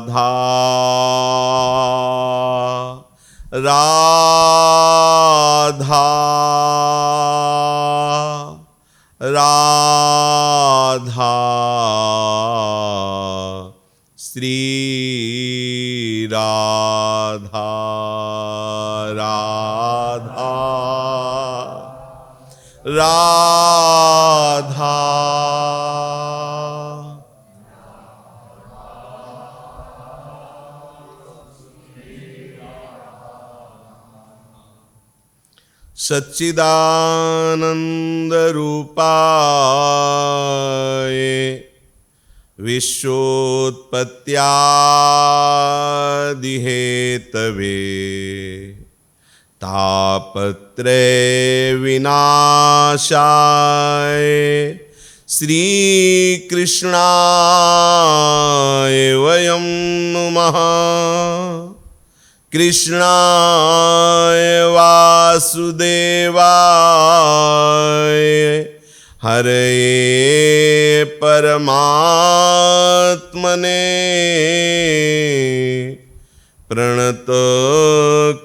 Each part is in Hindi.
राधा राधा श्री राधा राधा राधा सच्चिदानंद रूपाय विश्वोत्पत्त्यादि हेतवे तापत्रय विनाशाय श्री कृष्णाय वयं नुमः। कृष्णाय वासुदेवाय हरये परमात्मने प्रणत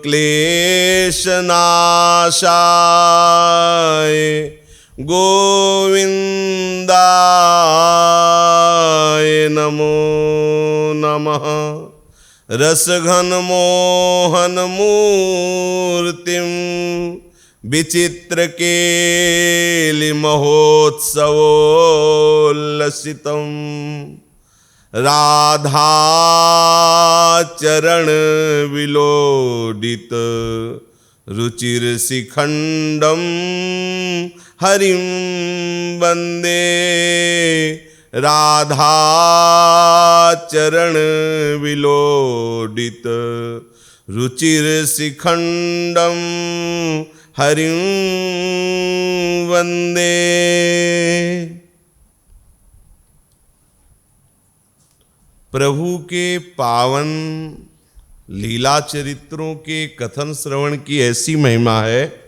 क्लेशनाशाय गोविन्दाय नमो नमः। रसघन मोहन मूर्तिम विचित्रकेलि महोत्सवोल्लसितम् राधा चरण विलोडित रुचिरशिखंडम हरिं वंदे। राधा चरण विलोडित रुचिरशिखंडम हरिं वंदे। प्रभु के पावन लीला चरित्रों के कथन श्रवण की ऐसी महिमा है,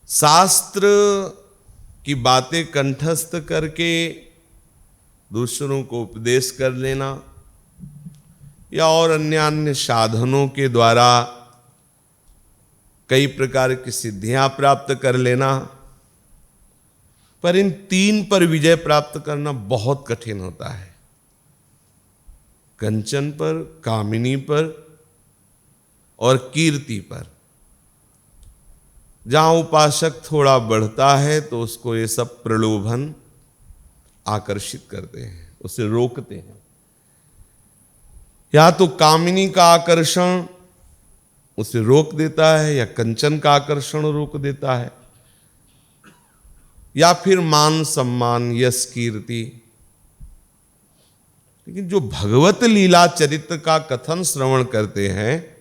शास्त्र की बातें कंठस्थ करके दूसरों को उपदेश कर लेना या और अन्य साधनों के द्वारा कई प्रकार की सिद्धियां प्राप्त कर लेना, पर इन तीन पर विजय प्राप्त करना बहुत कठिन होता है। कंचन पर, कामिनी पर और कीर्ति पर। जहां उपासक थोड़ा बढ़ता है तो उसको ये सब प्रलोभन आकर्षित करते हैं, उसे रोकते हैं। या तो कामिनी का आकर्षण उसे रोक देता है, या कंचन का आकर्षण रोक देता है, या फिर मान सम्मान यश कीर्ति। लेकिन जो भगवत लीला चरित्र का कथन श्रवण करते हैं,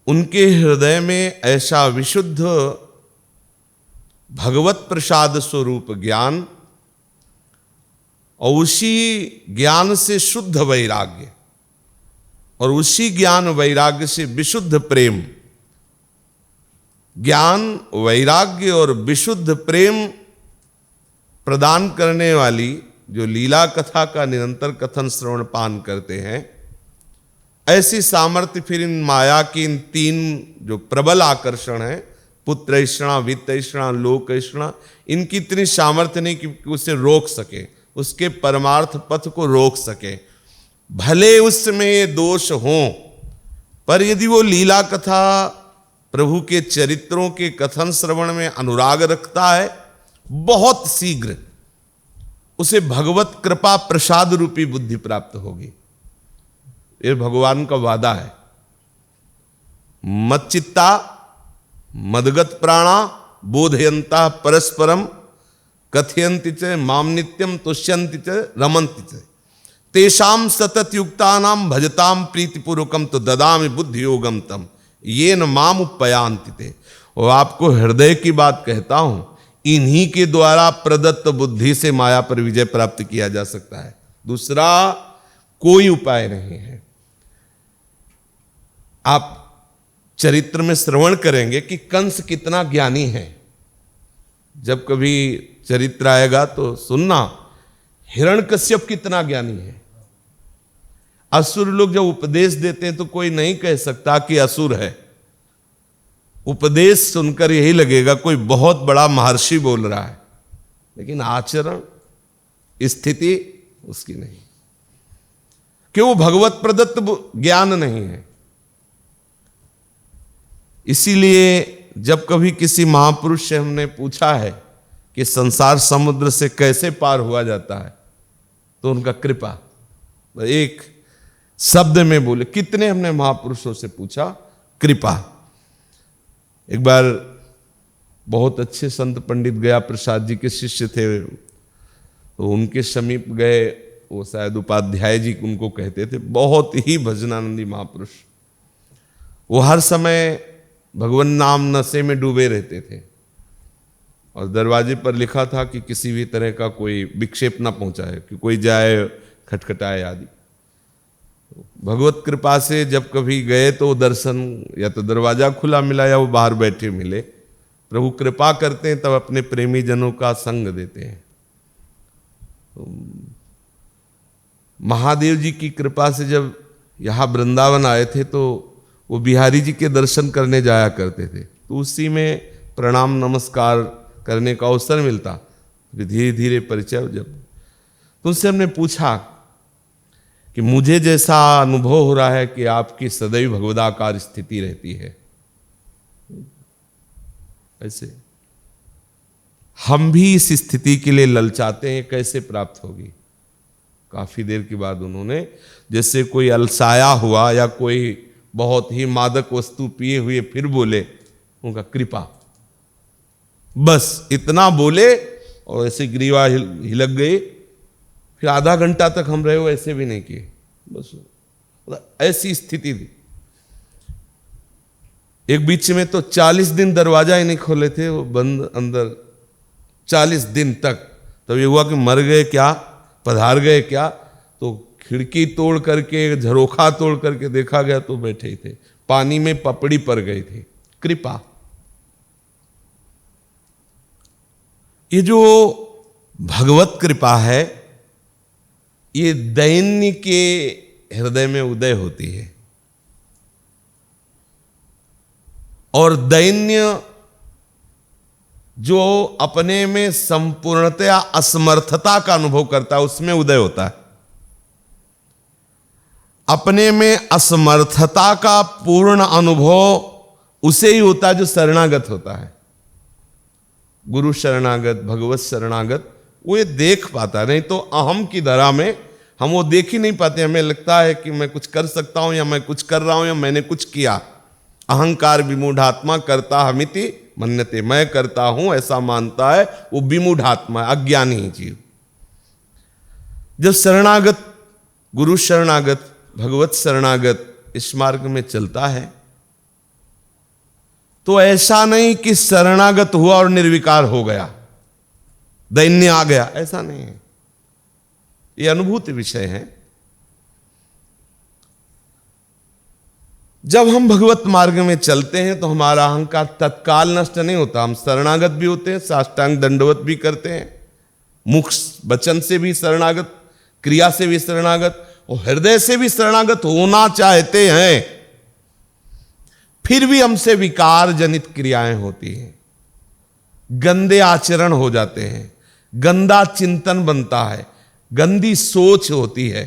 उनके हृदय में ऐसा विशुद्ध भगवत प्रसाद स्वरूप ज्ञान और उसी ज्ञान से शुद्ध वैराग्य और उसी ज्ञान वैराग्य से विशुद्ध प्रेम, ज्ञान वैराग्य और विशुद्ध प्रेम प्रदान करने वाली जो लीला कथा का निरंतर कथन श्रवण पान करते हैं, ऐसी सामर्थ्य फिर इन माया की इन तीन जो प्रबल आकर्षण है, पुत्र ऐषणा, वित्त ऐषणा, लोक ऐषणा, इनकी इतनी सामर्थ्य नहीं कि उसे रोक सके, उसके परमार्थ पथ को रोक सके। भले उसमें ये दोष हों, पर यदि वो लीला कथा प्रभु के चरित्रों के कथन श्रवण में अनुराग रखता है, बहुत शीघ्र उसे भगवत कृपा प्रसाद रूपी बुद्धि प्राप्त होगी। ये भगवान का वादा है। मच्चित्ता मदगत प्राणा बोधयंता परस्परम कथयन्ति च माम नित्यम तुष्यन्ति च रमन्ति च तेषाम सतत युक्तानाम भजताम प्रीतिपूर्वकम तो ददामि बुद्धि योगम तम ये न माम उपयांति ते। और आपको हृदय की बात कहता हूं, इन्हीं के द्वारा प्रदत्त बुद्धि से माया पर विजय प्राप्त किया जा सकता है, दूसरा कोई उपाय नहीं है। आप चरित्र में श्रवण करेंगे कि कंस कितना ज्ञानी है। जब कभी चरित्र आएगा तो सुनना, हिरण्यकश्यप कितना ज्ञानी है। असुर लोग जब उपदेश देते हैं तो कोई नहीं कह सकता कि असुर है। उपदेश सुनकर यही लगेगा कोई बहुत बड़ा महर्षि बोल रहा है, लेकिन आचरण स्थिति उसकी नहीं, क्यों? वो भगवत प्रदत्त ज्ञान नहीं है। इसीलिए जब कभी किसी महापुरुष से हमने पूछा है कि संसार समुद्र से कैसे पार हुआ जाता है, तो उनका कृपा, एक शब्द में बोले। कितने हमने महापुरुषों से पूछा, कृपा। एक बार बहुत अच्छे संत पंडित गया प्रसाद जी के शिष्य थे, तो उनके समीप गए। वो शायद उपाध्याय जी उनको कहते थे, बहुत ही भजनानंदी महापुरुष। वो हर समय भगवान नाम नशे में डूबे रहते थे, और दरवाजे पर लिखा था कि किसी भी तरह का कोई विक्षेप ना पहुंचाए, कि कोई जाए खटखटाए आदि। भगवत कृपा से जब कभी गए तो दर्शन या तो दरवाजा खुला मिला या वो बाहर बैठे मिले। प्रभु कृपा करते हैं तब अपने प्रेमी जनों का संग देते हैं। तो महादेव जी की कृपा से जब यहाँ वृंदावन आए थे तो वो बिहारी जी के दर्शन करने जाया करते थे, तो उसी में प्रणाम नमस्कार करने का अवसर मिलता। धीरे धीरे परिचय जब, तो उनसे हमने पूछा कि मुझे जैसा अनुभव हो रहा है कि आपकी सदैव भगवदाकार स्थिति रहती है, ऐसे हम भी इस स्थिति के लिए ललचाते हैं, कैसे प्राप्त होगी? काफी देर के बाद उन्होंने, जैसे कोई अलसाया हुआ या कोई बहुत ही मादक वस्तु पिए हुए फिर बोले, उनका कृपा। बस इतना बोले और ऐसे ग्रीवा हिलक गई। फिर आधा घंटा तक हम रहे हो, ऐसे भी नहीं किए, बस ऐसी स्थिति थी। एक बीच में तो 40 दिन दरवाजा ही नहीं खोले थे, वो बंद अंदर 40 दिन तक। तब ये हुआ कि मर गए क्या, पधार गए क्या? तो खिड़की तोड़ करके, झरोखा तोड़ करके देखा गया तो बैठे ही थे, पानी में पपड़ी पड़ गई थी। कृपा। ये जो भगवत कृपा है, ये दैन्य के हृदय में उदय होती है, और दैन्य जो अपने में संपूर्णतया असमर्थता का अनुभव करता है, उसमें उदय होता है। अपने में असमर्थता का पूर्ण अनुभव उसे ही होता है जो शरणागत होता है। गुरु शरणागत, भगवत शरणागत, वो ये देख पाता, नहीं तो अहम की धरा में हम वो देख ही नहीं पाते। हमें लगता है कि मैं कुछ कर सकता हूं, या मैं कुछ कर रहा हूं, या मैंने कुछ किया। अहंकार विमूढ़ात्मा करता हमिति मन्यते, मैं करता हूं ऐसा मानता है, वो विमूढ़ात्मा, अज्ञानी जीव। जब शरणागत, गुरु शरणागत, भगवत शरणागत इस मार्ग में चलता है, तो ऐसा नहीं कि शरणागत हुआ और निर्विकार हो गया, दैन्य आ गया, ऐसा नहीं है। ये अनुभूति विषय है। जब हम भगवत मार्ग में चलते हैं तो हमारा अहंकार तत्काल नष्ट नहीं होता। हम शरणागत भी होते हैं, साष्टांग दंडवत भी करते हैं, मुख वचन से भी शरणागत, क्रिया से भी शरणागत, और हृदय से भी शरणागत होना चाहते हैं। फिर भी हमसे विकार जनित क्रियाएं होती हैं, गंदे आचरण हो जाते हैं, गंदा चिंतन बनता है, गंदी सोच होती है।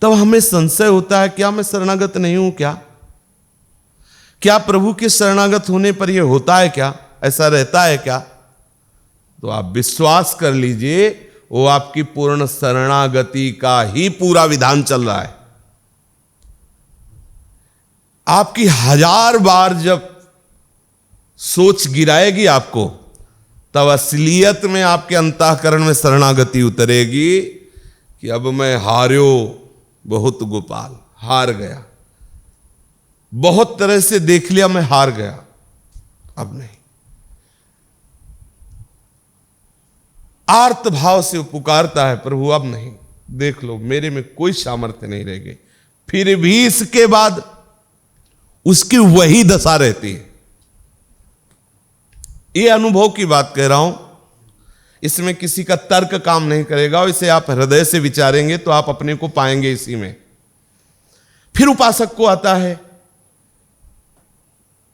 तब हमें संशय होता है, क्या मैं शरणागत नहीं हूं? क्या प्रभु के शरणागत होने पर यह होता है क्या? ऐसा रहता है क्या? तो आप विश्वास कर लीजिए, वो आपकी पूर्ण शरणागति का ही पूरा विधान चल रहा है। आपकी 1000 बार जब सोच गिराएगी आपको, तब असलियत में आपके अंतःकरण में शरणागति उतरेगी कि अब मैं हार्यो बहुत गोपाल, हार गया, बहुत तरह से देख लिया, मैं हार गया, अब नहीं। आर्त भाव से पुकारता है, प्रभु अब नहीं, देख लो मेरे में कोई सामर्थ्य नहीं रह गई। फिर भी इसके बाद उसकी वही दशा रहती है। ये अनुभव की बात कह रहा हूं। इसमें किसी का तर्क काम नहीं करेगा, और इसे आप हृदय से विचारेंगे तो आप अपने को पाएंगे इसी में। फिर उपासक को आता है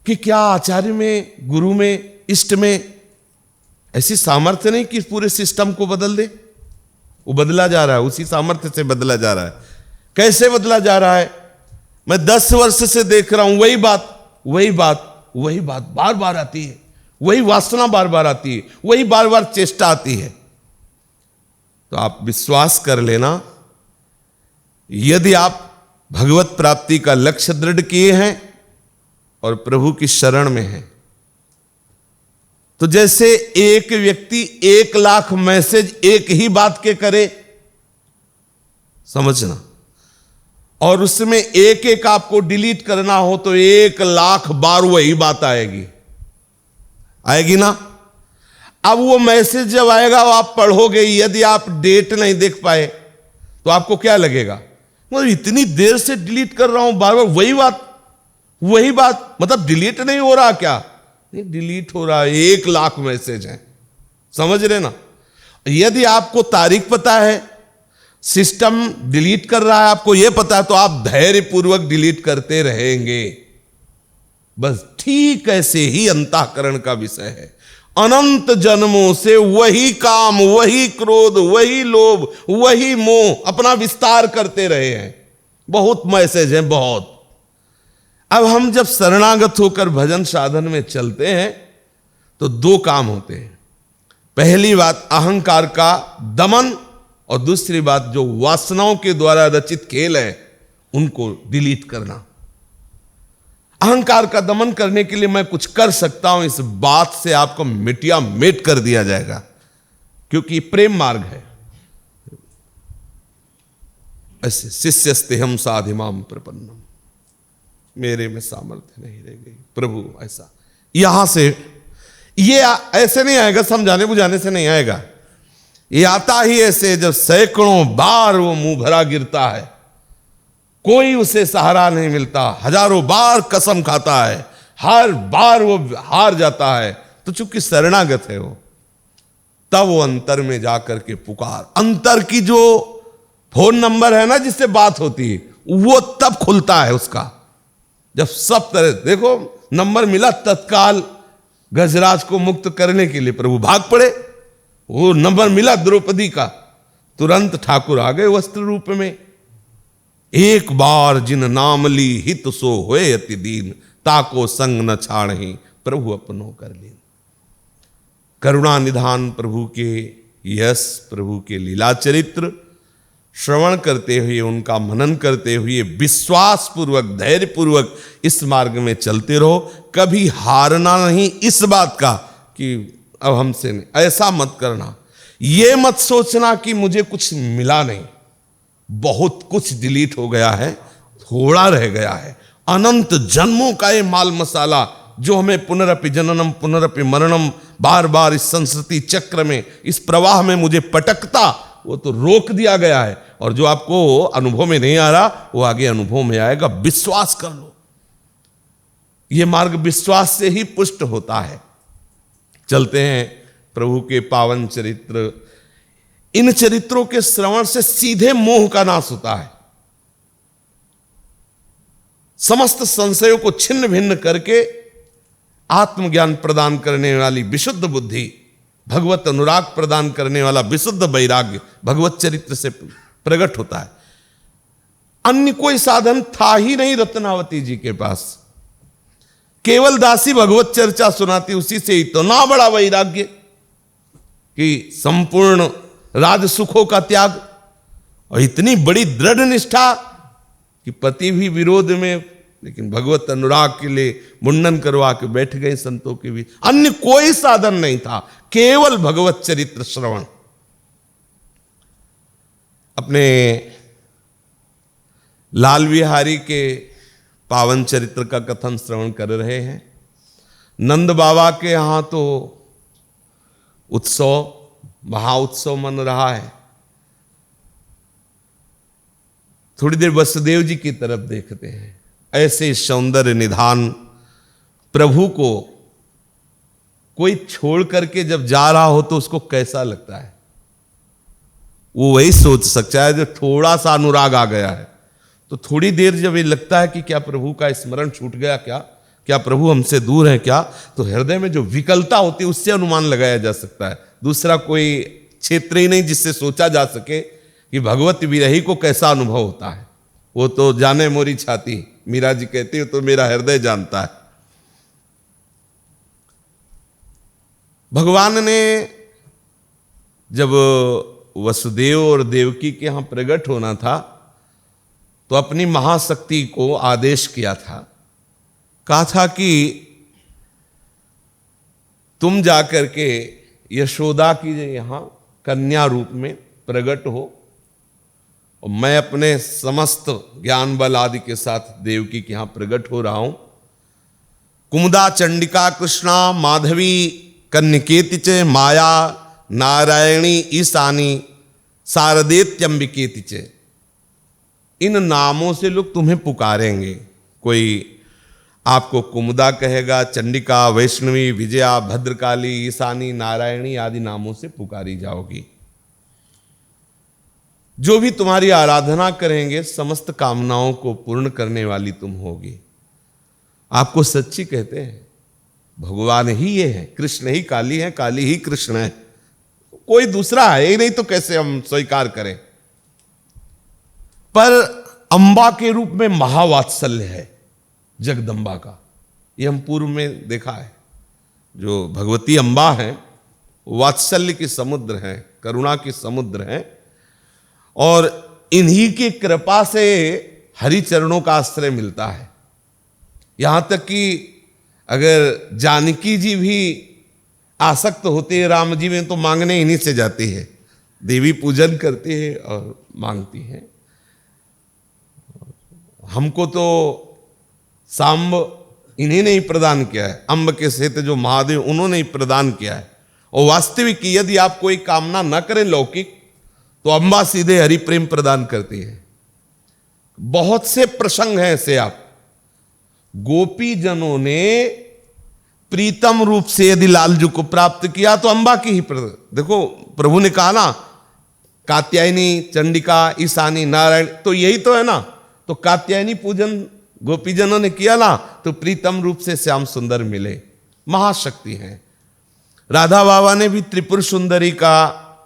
कि क्या आचार्य में, गुरु में, इष्ट में ऐसी सामर्थ्य नहीं कि पूरे सिस्टम को बदल दे। वो बदला जा रहा है, उसी सामर्थ्य से बदला जा रहा है। कैसे बदला जा रहा है? मैं 10 वर्ष से देख रहा हूं, वही बात बार बार आती है, वही वासना बार बार आती है, वही बार बार चेष्टा आती है। तो आप विश्वास कर लेना, यदि आप भगवत प्राप्ति का लक्ष्य दृढ़ किए हैं और प्रभु की शरण में हैं, तो जैसे एक व्यक्ति 1 लाख मैसेज एक ही बात के करे, समझना, और उसमें एक एक आपको डिलीट करना हो तो 1 लाख बार वही बात आएगी ना। अब वो मैसेज जब आएगा वो आप पढ़ोगे, यदि आप डेट नहीं देख पाए तो आपको क्या लगेगा? मतलब इतनी देर से डिलीट कर रहा हूं, बार बार वही बात, मतलब डिलीट नहीं हो रहा क्या? नहीं, डिलीट हो रहा है। 1 लाख मैसेज हैं, समझ रहे ना। यदि आपको तारीख पता है, सिस्टम डिलीट कर रहा है, आपको यह पता है, तो आप धैर्यपूर्वक डिलीट करते रहेंगे। बस ठीक ऐसे ही अंतःकरण का विषय है। अनंत जन्मों से वही काम, वही क्रोध, वही लोभ, वही मोह अपना विस्तार करते रहे हैं। बहुत मैसेज हैं, बहुत। अब हम जब शरणागत होकर भजन साधन में चलते हैं तो 2 काम होते हैं। पहली बात अहंकार का दमन, और दूसरी बात जो वासनाओं के द्वारा रचित खेल है उनको डिलीट करना। अहंकार का दमन करने के लिए मैं कुछ कर सकता हूं, इस बात से आपको मिटिया मेट कर दिया जाएगा, क्योंकि प्रेम मार्ग है। ऐसे शिष्यस्ते हम साधिमाम प्रपन्नम, मेरे में सामर्थ्य नहीं रह गई प्रभु, ऐसा यहां से ये ऐसे नहीं आएगा, समझाने बुझाने से नहीं आएगा। ये आता ही ऐसे जब सैकड़ों बार वो मुंह भरा गिरता है, कोई उसे सहारा नहीं मिलता, हजारों बार कसम खाता है, हर बार वो हार जाता है, तो चूंकि शरणागत है वो, तब वो अंतर में जाकर के पुकार, अंतर की जो फोन नंबर है ना जिससे बात होती है, वो तब खुलता है उसका। जब सब तरह देखो नंबर मिला, तत्काल गजराज को मुक्त करने के लिए प्रभु भाग पड़े। वो नंबर मिला द्रौपदी का, तुरंत ठाकुर आ गए वस्त्र रूप में। एक बार जिन नाम ली हित सो होए अति दीन, ताको संग न छाड़हि प्रभु अपनो कर लीन। करुणा निधान प्रभु के यश, प्रभु के लीला चरित्र श्रवण करते हुए, उनका मनन करते हुए विश्वास पूर्वक, धैर्य पूर्वक इस मार्ग में चलते रहो। कभी हारना नहीं इस बात का कि अब हमसे नहीं, ऐसा मत करना। ये मत सोचना कि मुझे कुछ मिला नहीं, बहुत कुछ डिलीट हो गया है, थोड़ा रह गया है। अनंत जन्मों का ये माल मसाला जो हमें पुनरपि जननम पुनरपि मरणम, बार बार इस संस्कृति चक्र में, इस प्रवाह में मुझे पटकता, वो तो रोक दिया गया है। और जो आपको अनुभव में नहीं आ रहा वो आगे अनुभव में आएगा। विश्वास कर लो, ये मार्ग विश्वास से ही पुष्ट होता है। चलते हैं प्रभु के पावन चरित्र। इन चरित्रों के श्रवण से सीधे मोह का नाश होता है। समस्त संशयों को छिन्न भिन्न करके आत्मज्ञान प्रदान करने वाली विशुद्ध बुद्धि, भगवत अनुराग प्रदान करने वाला विशुद्ध वैराग्य भगवत चरित्र से प्रकट होता है। अन्य कोई साधन था ही नहीं रत्नावती जी के पास, केवल दासी भगवत चर्चा सुनाती, उसी से इतना बड़ा वैराग्य कि संपूर्ण राज सुखों का त्याग, और इतनी बड़ी दृढ़ निष्ठा कि पति भी विरोध में, लेकिन भगवत अनुराग के लिए मुंडन करवा के बैठ गए संतों के भी। अन्य कोई साधन नहीं था, केवल भगवत चरित्र श्रवण। अपने लाल बिहारी के पावन चरित्र का कथन श्रवण कर रहे हैं। नंद बाबा के यहां तो उत्सव, महाउत्सव मन रहा है। थोड़ी देर वसुदेव जी की तरफ देखते हैं। ऐसे सौंदर्य निधान प्रभु को कोई छोड़ करके जब जा रहा हो तो उसको कैसा लगता है, वो वही सोच सकता है जो थोड़ा सा अनुराग आ गया है। तो थोड़ी देर जब ये लगता है कि क्या प्रभु का स्मरण छूट गया, क्या प्रभु हमसे दूर है क्या, तो हृदय में जो विकलता होती है उससे अनुमान लगाया जा सकता है। दूसरा कोई क्षेत्र ही नहीं जिससे सोचा जा सके कि भगवत विरही को कैसा अनुभव होता है। वो तो जाने मोरी छाती, मीरा जी कहती है, तो मेरा हृदय जानता है। भगवान ने जब वसुदेव और देवकी के यहां प्रकट होना था तो अपनी महाशक्ति को आदेश किया था, कहा था कि तुम जाकर के यशोदा की यहां कन्या रूप में प्रकट हो और मैं अपने समस्त ज्ञान बल आदि के साथ देवकी के यहां प्रकट हो रहा हूं। कुमुदा चंडिका कृष्णा माधवी कन्यकेति च माया नारायणी ईशानी शारदेत्यंबिकेति च, इन नामों से लोग तुम्हें पुकारेंगे। कोई आपको कुमुदा कहेगा, चंडिका, वैष्णवी, विजया, भद्रकाली, ईशानी, नारायणी आदि नामों से पुकारी जाओगी। जो भी तुम्हारी आराधना करेंगे समस्त कामनाओं को पूर्ण करने वाली तुम होगी। आपको सच्ची कहते हैं, भगवान ही ये है, कृष्ण ही काली है, काली ही कृष्ण है, कोई दूसरा है ही नहीं, तो कैसे हम स्वीकार करें। पर अंबा के रूप में महावात्सल्य है जगदंबा का, ये हम पूर्व में देखा है। जो भगवती अंबा है वात्सल्य की समुद्र है, करुणा की समुद्र है, और इन्हीं की कृपा से हरि चरणों का आश्रय मिलता है। यहां तक कि अगर जानकी जी भी आसक्त होते हैं राम जी में तो मांगने इन्हीं से जाती है, देवी पूजन करती है और मांगती है। हमको तो सांब इन्हीं ने ही प्रदान किया है, अम्ब के सहित जो महादेव उन्होंने ही प्रदान किया है। और वास्तविक यदि आप कोई कामना न करें लौकिक, तो अम्बा सीधे हरि प्रेम प्रदान करती है। बहुत से प्रसंग हैं ऐसे। आप गोपी जनों ने प्रीतम रूप से यदि लालजू को प्राप्त किया तो अम्बा की ही देखो प्रभु ने कहा ना, कात्यायनी, चंडिका, ईशानी, नारायण, तो यही तो है ना। तो कात्यायनी पूजन गोपीजनों ने किया ना, तो प्रीतम रूप से श्याम सुंदर मिले, महाशक्ति हैं। राधा बाबा ने भी त्रिपुर सुंदरी का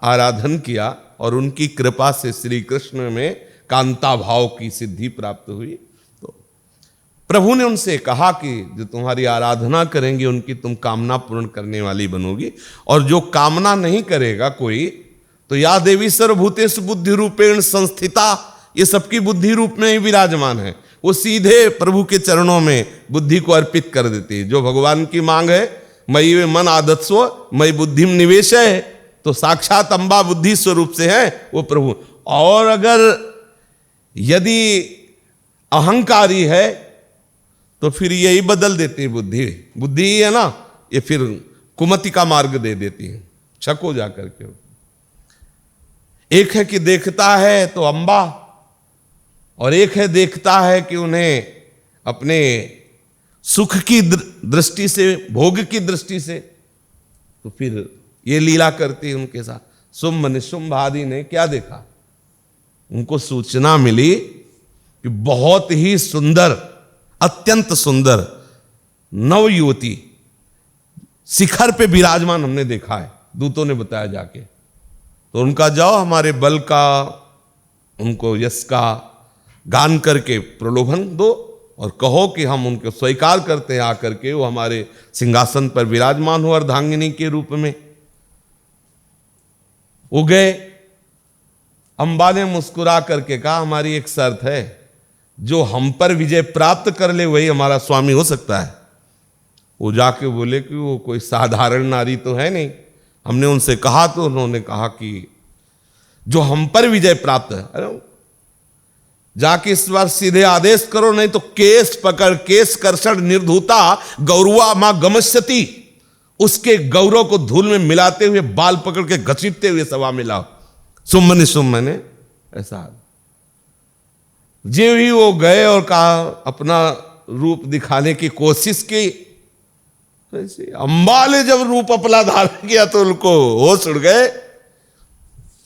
आराधन किया और उनकी कृपा से श्री कृष्ण में कांता भाव की सिद्धि प्राप्त हुई। तो प्रभु ने उनसे कहा कि जो तुम्हारी आराधना करेंगे उनकी तुम कामना पूर्ण करने वाली बनोगी, और जो कामना नहीं करेगा कोई, तो या देवी सर्वभूतेषु बुद्धि रूपेण संस्थिता, ये सबकी बुद्धि रूप में ही विराजमान है। वो सीधे प्रभु के चरणों में बुद्धि को अर्पित कर देती है। जो भगवान की मांग है, मयि वे मन आदत्स्व मयि बुद्धिम निवेश है, तो साक्षात अंबा बुद्धि स्वरूप से है वो प्रभु। और अगर यदि अहंकारी है तो फिर यही बदल देती है बुद्धि, बुद्धि ही है ना, ये फिर कुमति का मार्ग दे देती है, शक हो जाकर के। एक है कि देखता है तो अंबा, और एक है देखता है कि उन्हें अपने सुख की दृष्टि से, भोग की दृष्टि से, तो फिर ये लीला करती है उनके साथ। शुंभ निशुंभ आदि ने क्या देखा, उनको सूचना मिली कि बहुत ही सुंदर, अत्यंत सुंदर नव युवती शिखर पे विराजमान हमने देखा है, दूतों ने बताया जाके। तो उनका जाओ हमारे बल का, उनको यश का गान करके प्रलोभन दो और कहो कि हम उनको स्वीकार करते हैं, आकर के वो हमारे सिंहासन पर विराजमान हो अर्धांगिनी के रूप में। वो गए, अंबा ने मुस्कुरा करके कहा हमारी एक शर्त है, जो हम पर विजय प्राप्त कर ले वही हमारा स्वामी हो सकता है। वो जाके बोले कि वो कोई साधारण नारी तो है नहीं। हमने उनसे कहा तो उन्होंने कहा कि जो हम पर विजय प्राप्त है, अरे जाके इस बार सीधे आदेश करो, नहीं तो केस पकड़, केस कर्षण निर्धूता गौरवा मां गमस्यति, उसके गौरव को धूल में मिलाते हुए बाल पकड़ के घसीटते हुए सभा में लाओ। शुंभ निशुंभ मैंने ऐसा जे भी वो गए और कहा, अपना रूप दिखाने की कोशिश की, ऐसे अम्बा ने जब रूप अपना धारण किया तो उनको होश उड़ गए,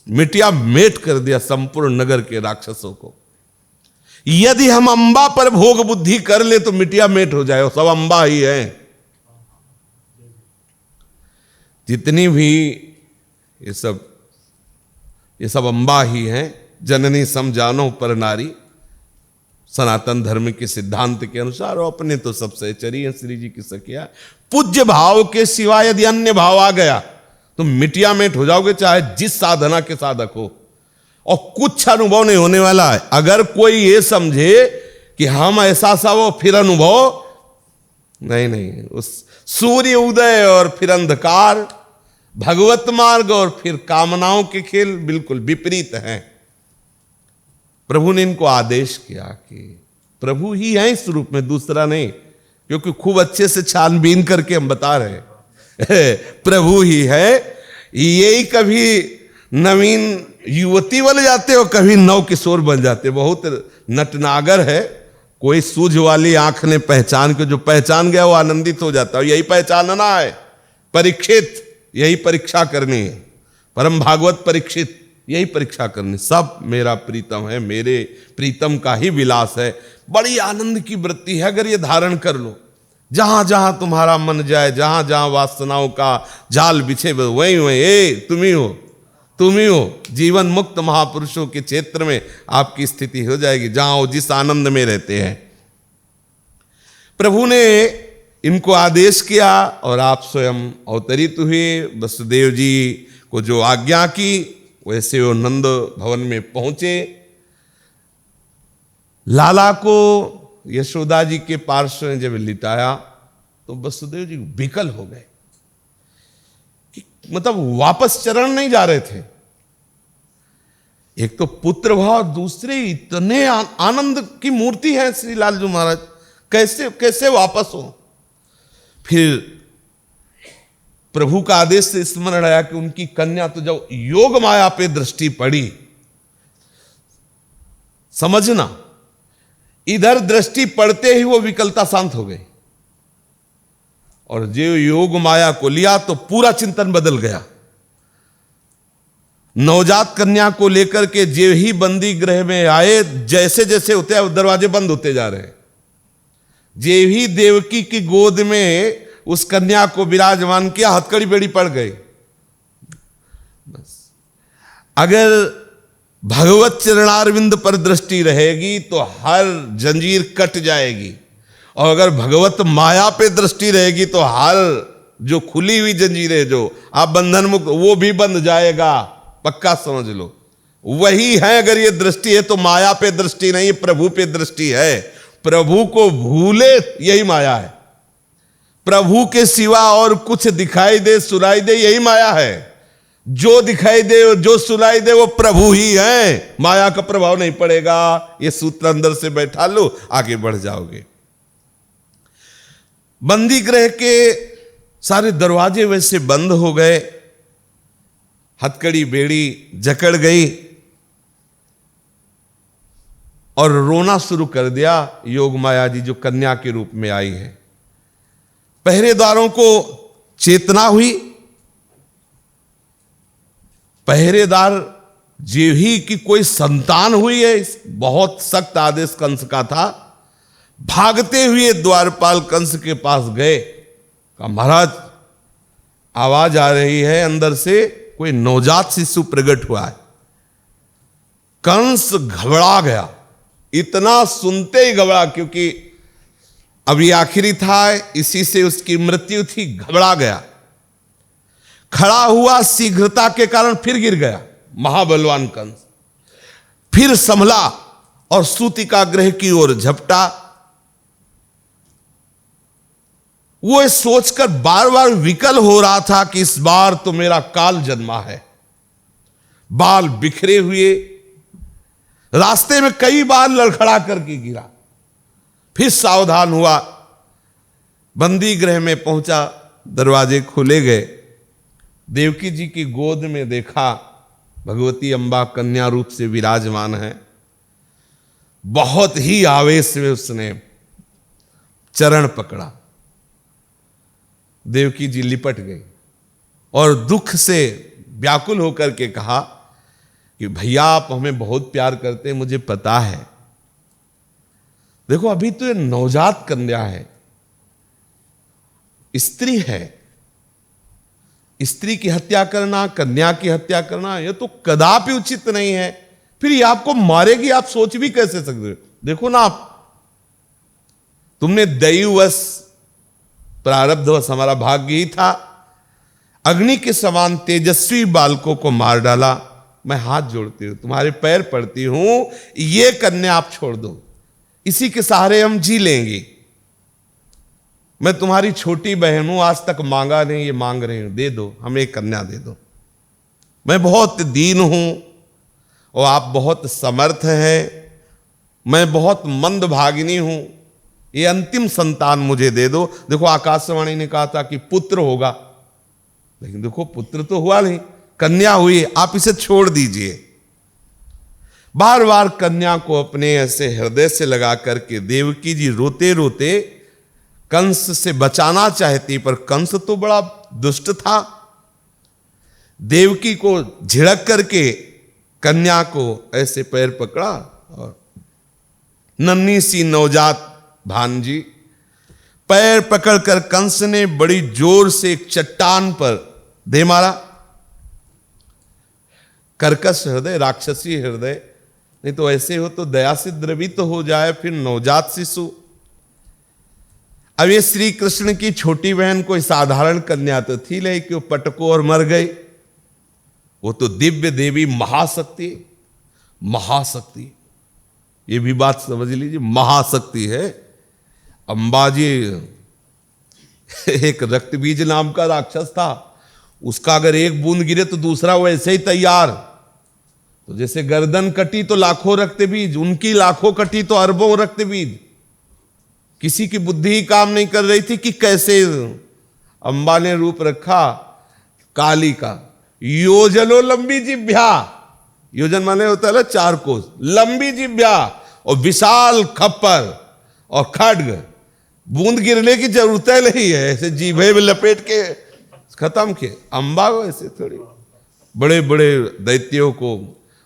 मिटिया मेट कर दिया संपूर्ण नगर के राक्षसों को। यदि हम अम्बा पर भोग बुद्धि कर ले तो मिटिया मेट हो जाए, सब अम्बा ही है। जितनी भी ये सब अम्बा ही हैं। जननी सम जानो पर नारी, सनातन धर्म के सिद्धांत के अनुसार, और अपने तो सबसे चरी है श्री जी की सखिया। पूज्य भाव के सिवा यदि अन्य भाव आ गया तो मिटिया मेट हो जाओगे, चाहे जिस साधना के साधक हो, और कुछ अनुभव नहीं होने वाला है। अगर कोई ये समझे कि हम ऐसा सा वो फिर अनुभव नहीं, उस सूर्य उदय और फिर अंधकार, भगवत मार्ग और फिर कामनाओं के खेल बिल्कुल विपरीत हैं। प्रभु ने इनको आदेश किया कि प्रभु ही है इस रूप में, दूसरा नहीं, क्योंकि खूब अच्छे से छानबीन करके हम बता रहे हैं प्रभु ही है। यही कभी नवीन युवती बन जाते हो, कभी नव किशोर बन जाते, बहुत नटनागर है। कोई सूझ वाली आंख ने पहचान के, जो पहचान गया वो आनंदित हो जाता है। यही पहचानना है, परीक्षित, यही परीक्षा करनी है। परम भागवत परीक्षित, यही परीक्षा करनी। सब मेरा प्रीतम है, मेरे प्रीतम का ही विलास है। बड़ी आनंद की वृत्ति है अगर ये धारण कर लो। जहां जहां तुम्हारा मन जाए, जहां जहां वासनाओं का जाल बिछे, वहीं वहीं तुम ही हो। जीवन मुक्त महापुरुषों के क्षेत्र में आपकी स्थिति हो जाएगी, जहां वो जिस आनंद में रहते हैं। प्रभु ने इनको आदेश किया और आप स्वयं अवतरित हुए। वसुदेव जी को जो आज्ञा की वैसे वो नंद भवन में पहुंचे। लाला को यशोदा जी के पार्श्व में जब लिटाया तो वसुदेव जी विकल हो गए, मतलब वापस चरण नहीं जा रहे थे। एक तो पुत्र भाव, दूसरे इतने आनंद की मूर्ति है श्री लालजू महाराज, कैसे वापस हो। फिर प्रभु का आदेश से स्मरण आया कि उनकी कन्या तो जब योग माया पे दृष्टि पड़ी, समझना, इधर दृष्टि पड़ते ही वो विकलता शांत हो गई, और जो योग माया को लिया तो पूरा चिंतन बदल गया। नवजात कन्या को लेकर के जे ही बंदी गृह में आए, जैसे जैसे होते हैं दरवाजे बंद होते जा रहे हैं। जे ही देवकी की गोद में उस कन्या को विराजमान किया, हथकड़ी बेड़ी पड़ गई। बस अगर भगवत चरणारविंद पर दृष्टि रहेगी तो हर जंजीर कट जाएगी, और अगर भगवत माया पे दृष्टि रहेगी तो हर जो खुली हुई जंजीरें, जो आप बंधन मुक्त, वो भी बंध जाएगा। पक्का समझ लो, वही है। अगर ये दृष्टि है तो माया पे दृष्टि नहीं, प्रभु पे दृष्टि है। प्रभु को भूले यही माया है। प्रभु के सिवा और कुछ दिखाई दे सुनाई दे यही माया है। जो दिखाई दे जो सुनाई दे वो प्रभु ही है, माया का प्रभाव नहीं पड़ेगा। ये सूत्र अंदर से बैठा लो, आगे बढ़ जाओगे। बंदी गृह के सारे दरवाजे वैसे बंद हो गए, हथकड़ी बेड़ी जकड़ गई और रोना शुरू कर दिया योग माया जी, जो कन्या के रूप में आई है। पहरेदारों को चेतना हुई। पहरेदार जेही की कोई संतान हुई है, बहुत सख्त आदेश कंस का था। भागते हुए द्वारपाल कंस के पास गए, कहा महाराज आवाज आ रही है अंदर से, कोई नवजात शिशु प्रकट हुआ है। कंस घबरा गया, इतना सुनते ही घबरा, क्योंकि अब ये आखिरी था, इसी से उसकी मृत्यु थी। घबरा गया, खड़ा हुआ, शीघ्रता के कारण फिर गिर गया महाबलवान कंस। फिर संभला और सूतिका गृह की ओर झपटा। वो ये सोचकर बार बार विकल हो रहा था कि इस बार तो मेरा काल जन्मा है। बाल बिखरे हुए, रास्ते में कई बार लड़खड़ा करके गिरा, फिर सावधान हुआ। बंदी गृह में पहुंचा, दरवाजे खोले गए। देवकी जी की गोद में देखा भगवती अम्बा कन्या रूप से विराजमान है। बहुत ही आवेश में उसने चरण पकड़ा, देवकी जी लिपट गई और दुख से व्याकुल होकर के कहा कि भैया आप हमें बहुत प्यार करते हैं, मुझे पता है। देखो अभी तो ये नवजात कन्या है, स्त्री है, स्त्री की हत्या करना, कन्या की हत्या करना यह तो कदापि उचित नहीं है। फिर ये आपको मारेगी, आप सोच भी कैसे सकते हो? देखो ना आप, तुमने दैववश प्रारब्धवश, हमारा भाग्य ही था, अग्नि के समान तेजस्वी बालकों को मार डाला। मैं हाथ जोड़ती हूं, तुम्हारे पैर पड़ती हूं, ये कन्या आप छोड़ दो, इसी के सहारे हम जी लेंगे। मैं तुम्हारी छोटी बहन हूं, आज तक मांगा नहीं, ये मांग रही हूं, दे दो, हमें एक कन्या दे दो। मैं बहुत दीन हूं और आप बहुत समर्थ हैं, मैं बहुत मंदभागिनी हूं, ये अंतिम संतान मुझे दे दो। देखो आकाशवाणी ने कहा था कि पुत्र होगा, लेकिन देखो पुत्र तो हुआ नहीं, कन्या हुई, आप इसे छोड़ दीजिए। बार बार कन्या को अपने ऐसे हृदय से लगा करके देवकी जी रोते रोते कंस से बचाना चाहती, पर कंस तो बड़ा दुष्ट था। देवकी को झिड़क करके कन्या को ऐसे पैर पकड़ा और नन्ही सी नवजात भांजी पैर पकड़कर कंस ने बड़ी जोर से एक चट्टान पर दे मारा। कर्कश हृदय, राक्षसी हृदय, नहीं तो ऐसे हो तो दया से द्रवित तो हो जाए, फिर नवजात शिशु। अब ये श्री कृष्ण की छोटी बहन कोई साधारण कन्या तो थी, लेकिन वो पटको और मर गई। वो तो दिव्य देवी महाशक्ति, महाशक्ति, ये भी बात समझ लीजिए, महाशक्ति है। अंबाजी एक रक्तबीज नाम का राक्षस था, उसका अगर एक बूंद गिरे तो दूसरा वैसे ही तैयार। तो जैसे गर्दन कटी तो लाखों रक्तबीज, उनकी लाखों कटी तो अरबों रक्तबीज। किसी की बुद्धि ही काम नहीं कर रही थी कि कैसे अंबा ने रूप रखा काली का। योजनो लंबी जिभ्या, योजन माने होता है ना 4 कोस, लंबी जिभ्या और विशाल खप्पर और खड्ग, बूंद गिरने की जरूरत नहीं है, ऐसे जीभे में लपेट के खत्म किए। अंबा को ऐसे थोड़ी, बड़े बड़े दैत्यों को,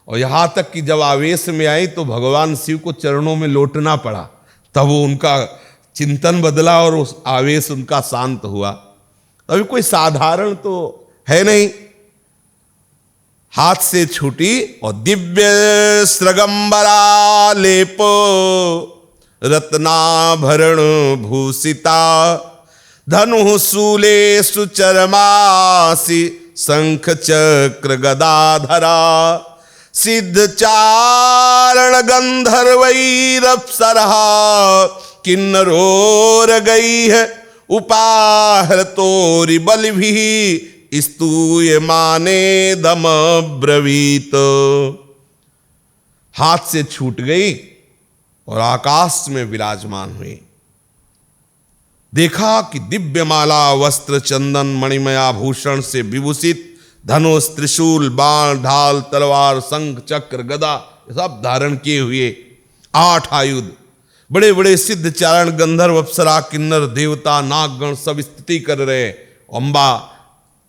और यहां तक कि जब आवेश में आई तो भगवान शिव को चरणों में लौटना पड़ा, तब वो उनका चिंतन बदला और उस आवेश उनका शांत हुआ। अभी कोई साधारण तो है नहीं। हाथ से छूटी और दिव्य सृगंबरा लेप रत्नाभरण भूषिता धनु शूले सुचरमासी शंख चक्र गदाधरा सिद्ध चारण गंधर्वैरप्सरहा किन्नरोर गई है उपाहर तोरि बल भी स्तूय माने दम ब्रवीत। हाथ से छूट गई और आकाश में विराजमान हुई। देखा कि दिव्य माला वस्त्र चंदन मणिमया भूषण से विभूषित, धनुष त्रिशूल बाण ढाल तलवार शंख चक्र गदा सब धारण किए हुए 8 आयुध, बड़े बड़े सिद्ध चारण गंधर्व अप्सरा किन्नर देवता नागगण सब स्तुति कर रहे। अंबा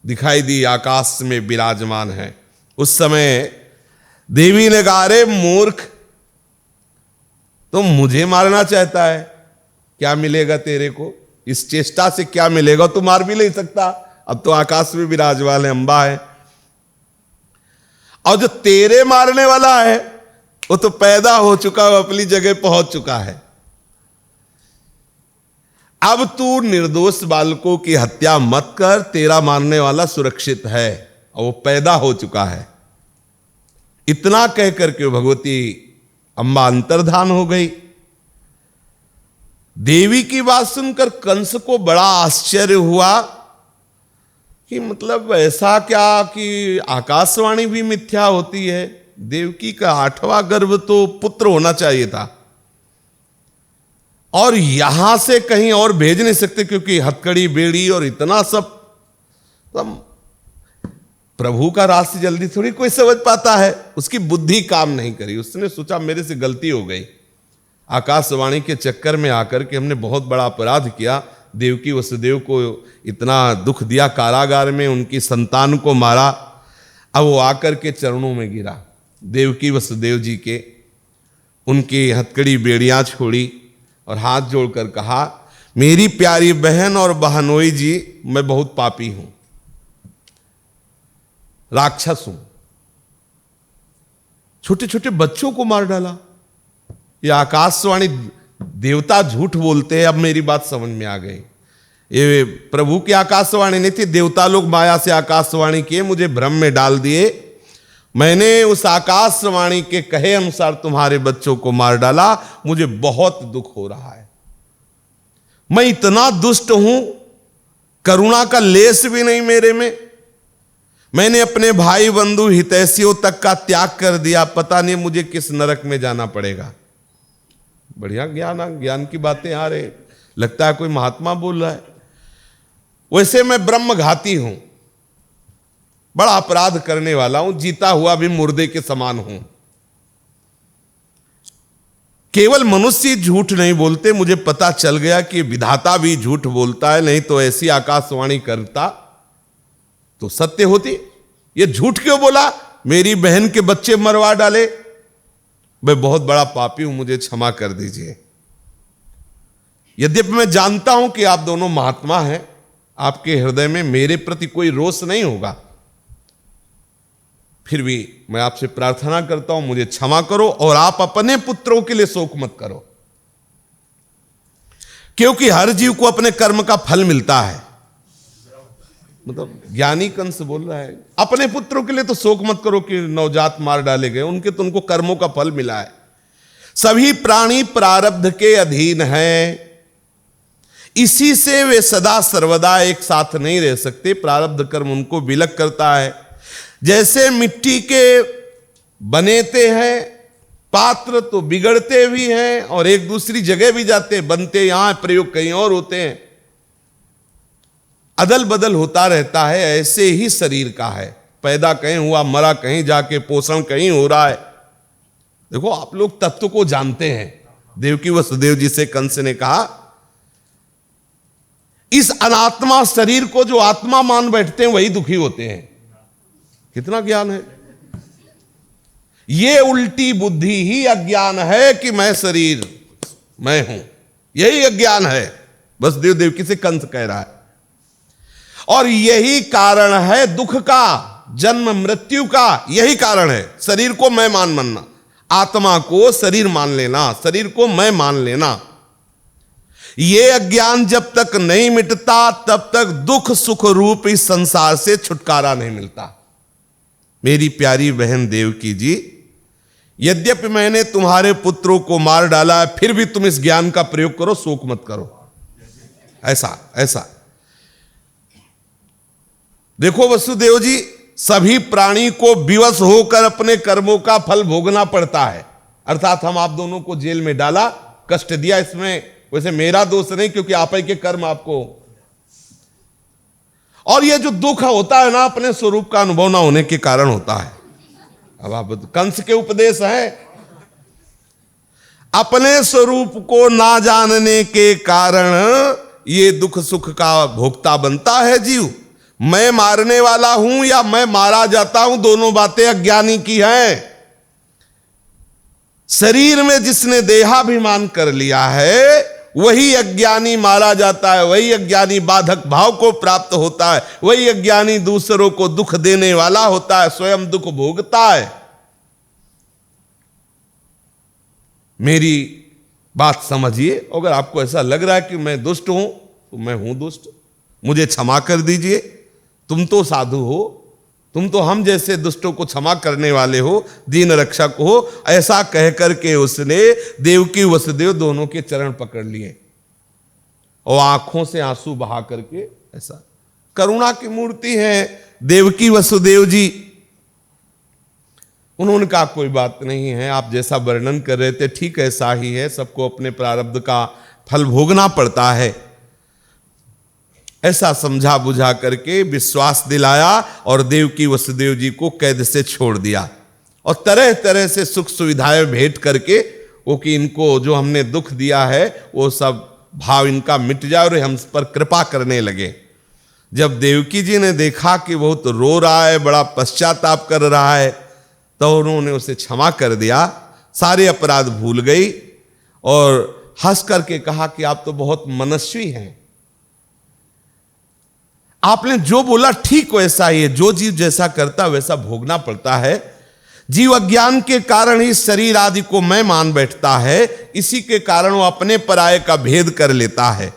दिखाई दी, आकाश में विराजमान है। उस समय देवी ने कहा, अरे मूर्ख, तुम मुझे मारना चाहता है, क्या मिलेगा तेरे को? इस चेष्टा से क्या मिलेगा? तू मार भी नहीं सकता, अब तो आकाश में विराजमान है, अंबा है। और जो तेरे मारने वाला है वो तो पैदा हो चुका है, अपनी जगह पहुंच चुका है। अब तू निर्दोष बालकों की हत्या मत कर, तेरा मारने वाला सुरक्षित है और वो पैदा हो चुका है। इतना कह करके भगवती अंबा अंतर्धान हो गई। देवी की बात सुनकर कंस को बड़ा आश्चर्य हुआ कि मतलब ऐसा क्या कि आकाशवाणी भी मिथ्या होती है? देवकी का 8वां गर्भ तो पुत्र होना चाहिए था, और यहां से कहीं और भेज नहीं सकते क्योंकि हथकड़ी बेड़ी और इतना सब। प्रभु का रास्ता जल्दी थोड़ी कोई समझ पाता है। उसकी बुद्धि काम नहीं करी, उसने सोचा मेरे से गलती हो गई, आकाशवाणी के चक्कर में आकर के हमने बहुत बड़ा अपराध किया, देवकी वसुदेव को इतना दुख दिया, कारागार में उनकी संतान को मारा। अब वो आकर के चरणों में गिरा देवकी वसुदेव जी के, उनकी हथकड़ी बेड़ियां छोड़ी और हाथ जोड़कर कहा, मेरी प्यारी बहन और बहनोई जी, मैं बहुत पापी हूं, राक्षस हूं, छोटे छोटे बच्चों को मार डाला। ये आकाशवाणी, देवता झूठ बोलते हैं, अब मेरी बात समझ में आ गई। ये प्रभु की आकाशवाणी नहीं थी, देवता लोग माया से आकाशवाणी किए, मुझे भ्रम में डाल दिए। मैंने उस आकाशवाणी के कहे अनुसार तुम्हारे बच्चों को मार डाला, मुझे बहुत दुख हो रहा है। मैं इतना दुष्ट हूं, करुणा का लेस भी नहीं मेरे में। मैंने अपने भाई बंधु हितैषियों तक का त्याग कर दिया, पता नहीं मुझे किस नरक में जाना पड़ेगा। बढ़िया ज्ञान की बातें आ रही, लगता है कोई महात्मा बोल रहा है। वैसे मैं ब्रह्मघाती हूं, बड़ा अपराध करने वाला हूं, जीता हुआ भी मुर्दे के समान हूं। केवल मनुष्य झूठ नहीं बोलते, मुझे पता चल गया कि विधाता भी झूठ बोलता है, नहीं तो ऐसी आकाशवाणी करता तो सत्य होती। ये झूठ क्यों बोला? मेरी बहन के बच्चे मरवा डाले। मैं बहुत बड़ा पापी हूं, मुझे क्षमा कर दीजिए। यद्यपि मैं जानता हूं कि आप दोनों महात्मा हैं, आपके हृदय में मेरे प्रति कोई रोष नहीं होगा, फिर भी मैं आपसे प्रार्थना करता हूं, मुझे क्षमा करो और आप अपने पुत्रों के लिए शोक मत करो, क्योंकि हर जीव को अपने कर्म का फल मिलता है। मतलब ज्ञानी कंस बोल रहा है, अपने पुत्रों के लिए तो शोक मत करो कि नवजात मार डाले गए, उनको कर्मों का फल मिला है। सभी प्राणी प्रारब्ध के अधीन हैं, इसी से वे सदा सर्वदा एक साथ नहीं रह सकते। प्रारब्ध कर्म उनको विलग करता है। जैसे मिट्टी के बनेते हैं पात्र तो बिगड़ते भी हैं और एक दूसरी जगह भी जाते हैं, बनते यहां, प्रयोग कहीं और होते हैं, अदल बदल होता रहता है। ऐसे ही शरीर का है, पैदा कहीं हुआ, मरा कहीं जाके, पोषण कहीं हो रहा है। देखो आप लोग तत्व को जानते हैं। देवकी वसुदेव जी से कंस ने कहा, इस अनात्मा शरीर को जो आत्मा मान बैठते हैं वही दुखी होते हैं। कितना ज्ञान है! ये उल्टी बुद्धि ही अज्ञान है कि मैं शरीर मैं हूं, यही अज्ञान है। बस देवकी से कंस कह रहा है। और यही कारण है दुख का, जन्म मृत्यु का, यही कारण है। शरीर को मैं मानना, आत्मा को शरीर मान लेना, शरीर को मैं मान लेना, ये अज्ञान जब तक नहीं मिटता तब तक दुख सुख रूप इस संसार से छुटकारा नहीं मिलता। मेरी प्यारी बहन देवकी जी, यद्यपि मैंने तुम्हारे पुत्रों को मार डाला है, फिर भी तुम इस ज्ञान का प्रयोग करो, शोक मत करो। ऐसा देखो वसुदेव जी, सभी प्राणी को विवश होकर अपने कर्मों का फल भोगना पड़ता है। अर्थात हम आप दोनों को जेल में डाला, कष्ट दिया, इसमें वैसे मेरा दोष नहीं, क्योंकि आप ही के कर्म आपको। और ये जो दुख होता है ना, अपने स्वरूप का अनुभव ना होने के कारण होता है। अब आप कंस के उपदेश है, अपने स्वरूप को ना जानने के कारण ये दुख सुख का भोक्ता बनता है जीव। मैं मारने वाला हूं या मैं मारा जाता हूं, दोनों बातें अज्ञानी की हैं। शरीर में जिसने देहाभिमान कर लिया है वही अज्ञानी मारा जाता है, वही अज्ञानी बाधक भाव को प्राप्त होता है, वही अज्ञानी दूसरों को दुख देने वाला होता है, स्वयं दुख भोगता है। मेरी बात समझिए। अगर आपको ऐसा लग रहा है कि मैं दुष्ट हूं तो मैं हूं दुष्ट, मुझे क्षमा कर दीजिए। तुम तो साधु हो, तुम तो हम जैसे दुष्टों को क्षमा करने वाले हो, दीन रक्षक हो। ऐसा कह करके उसने देवकी वसुदेव दोनों के चरण पकड़ लिए और आंखों से आंसू बहा करके, ऐसा करुणा की मूर्ति है देवकी वसुदेव जी। उन्होंने कहा कोई बात नहीं है, आप जैसा वर्णन कर रहे थे ठीक ऐसा ही है, सबको अपने प्रारब्ध का फल भोगना पड़ता है। ऐसा समझा बुझा करके विश्वास दिलाया और देवकी वसुदेव जी को कैद से छोड़ दिया और तरह तरह से सुख सुविधाएं भेंट करके वो कि इनको जो हमने दुख दिया है वो सब भाव इनका मिट जाए और हम पर कृपा करने लगे। जब देवकी जी ने देखा कि बहुत रो रहा है, बड़ा पश्चाताप कर रहा है, तो उन्होंने उसे क्षमा कर दिया, सारे अपराध भूल गई और हंस करके कहा कि आप तो बहुत मनस्वी हैं, आपने जो बोला ठीक वैसा ही है, जो जीव जैसा करता वैसा भोगना पड़ता है। जीव अज्ञान के कारण ही शरीर आदि को मैं मान बैठता है, इसी के कारण वो अपने पराये का भेद कर लेता है।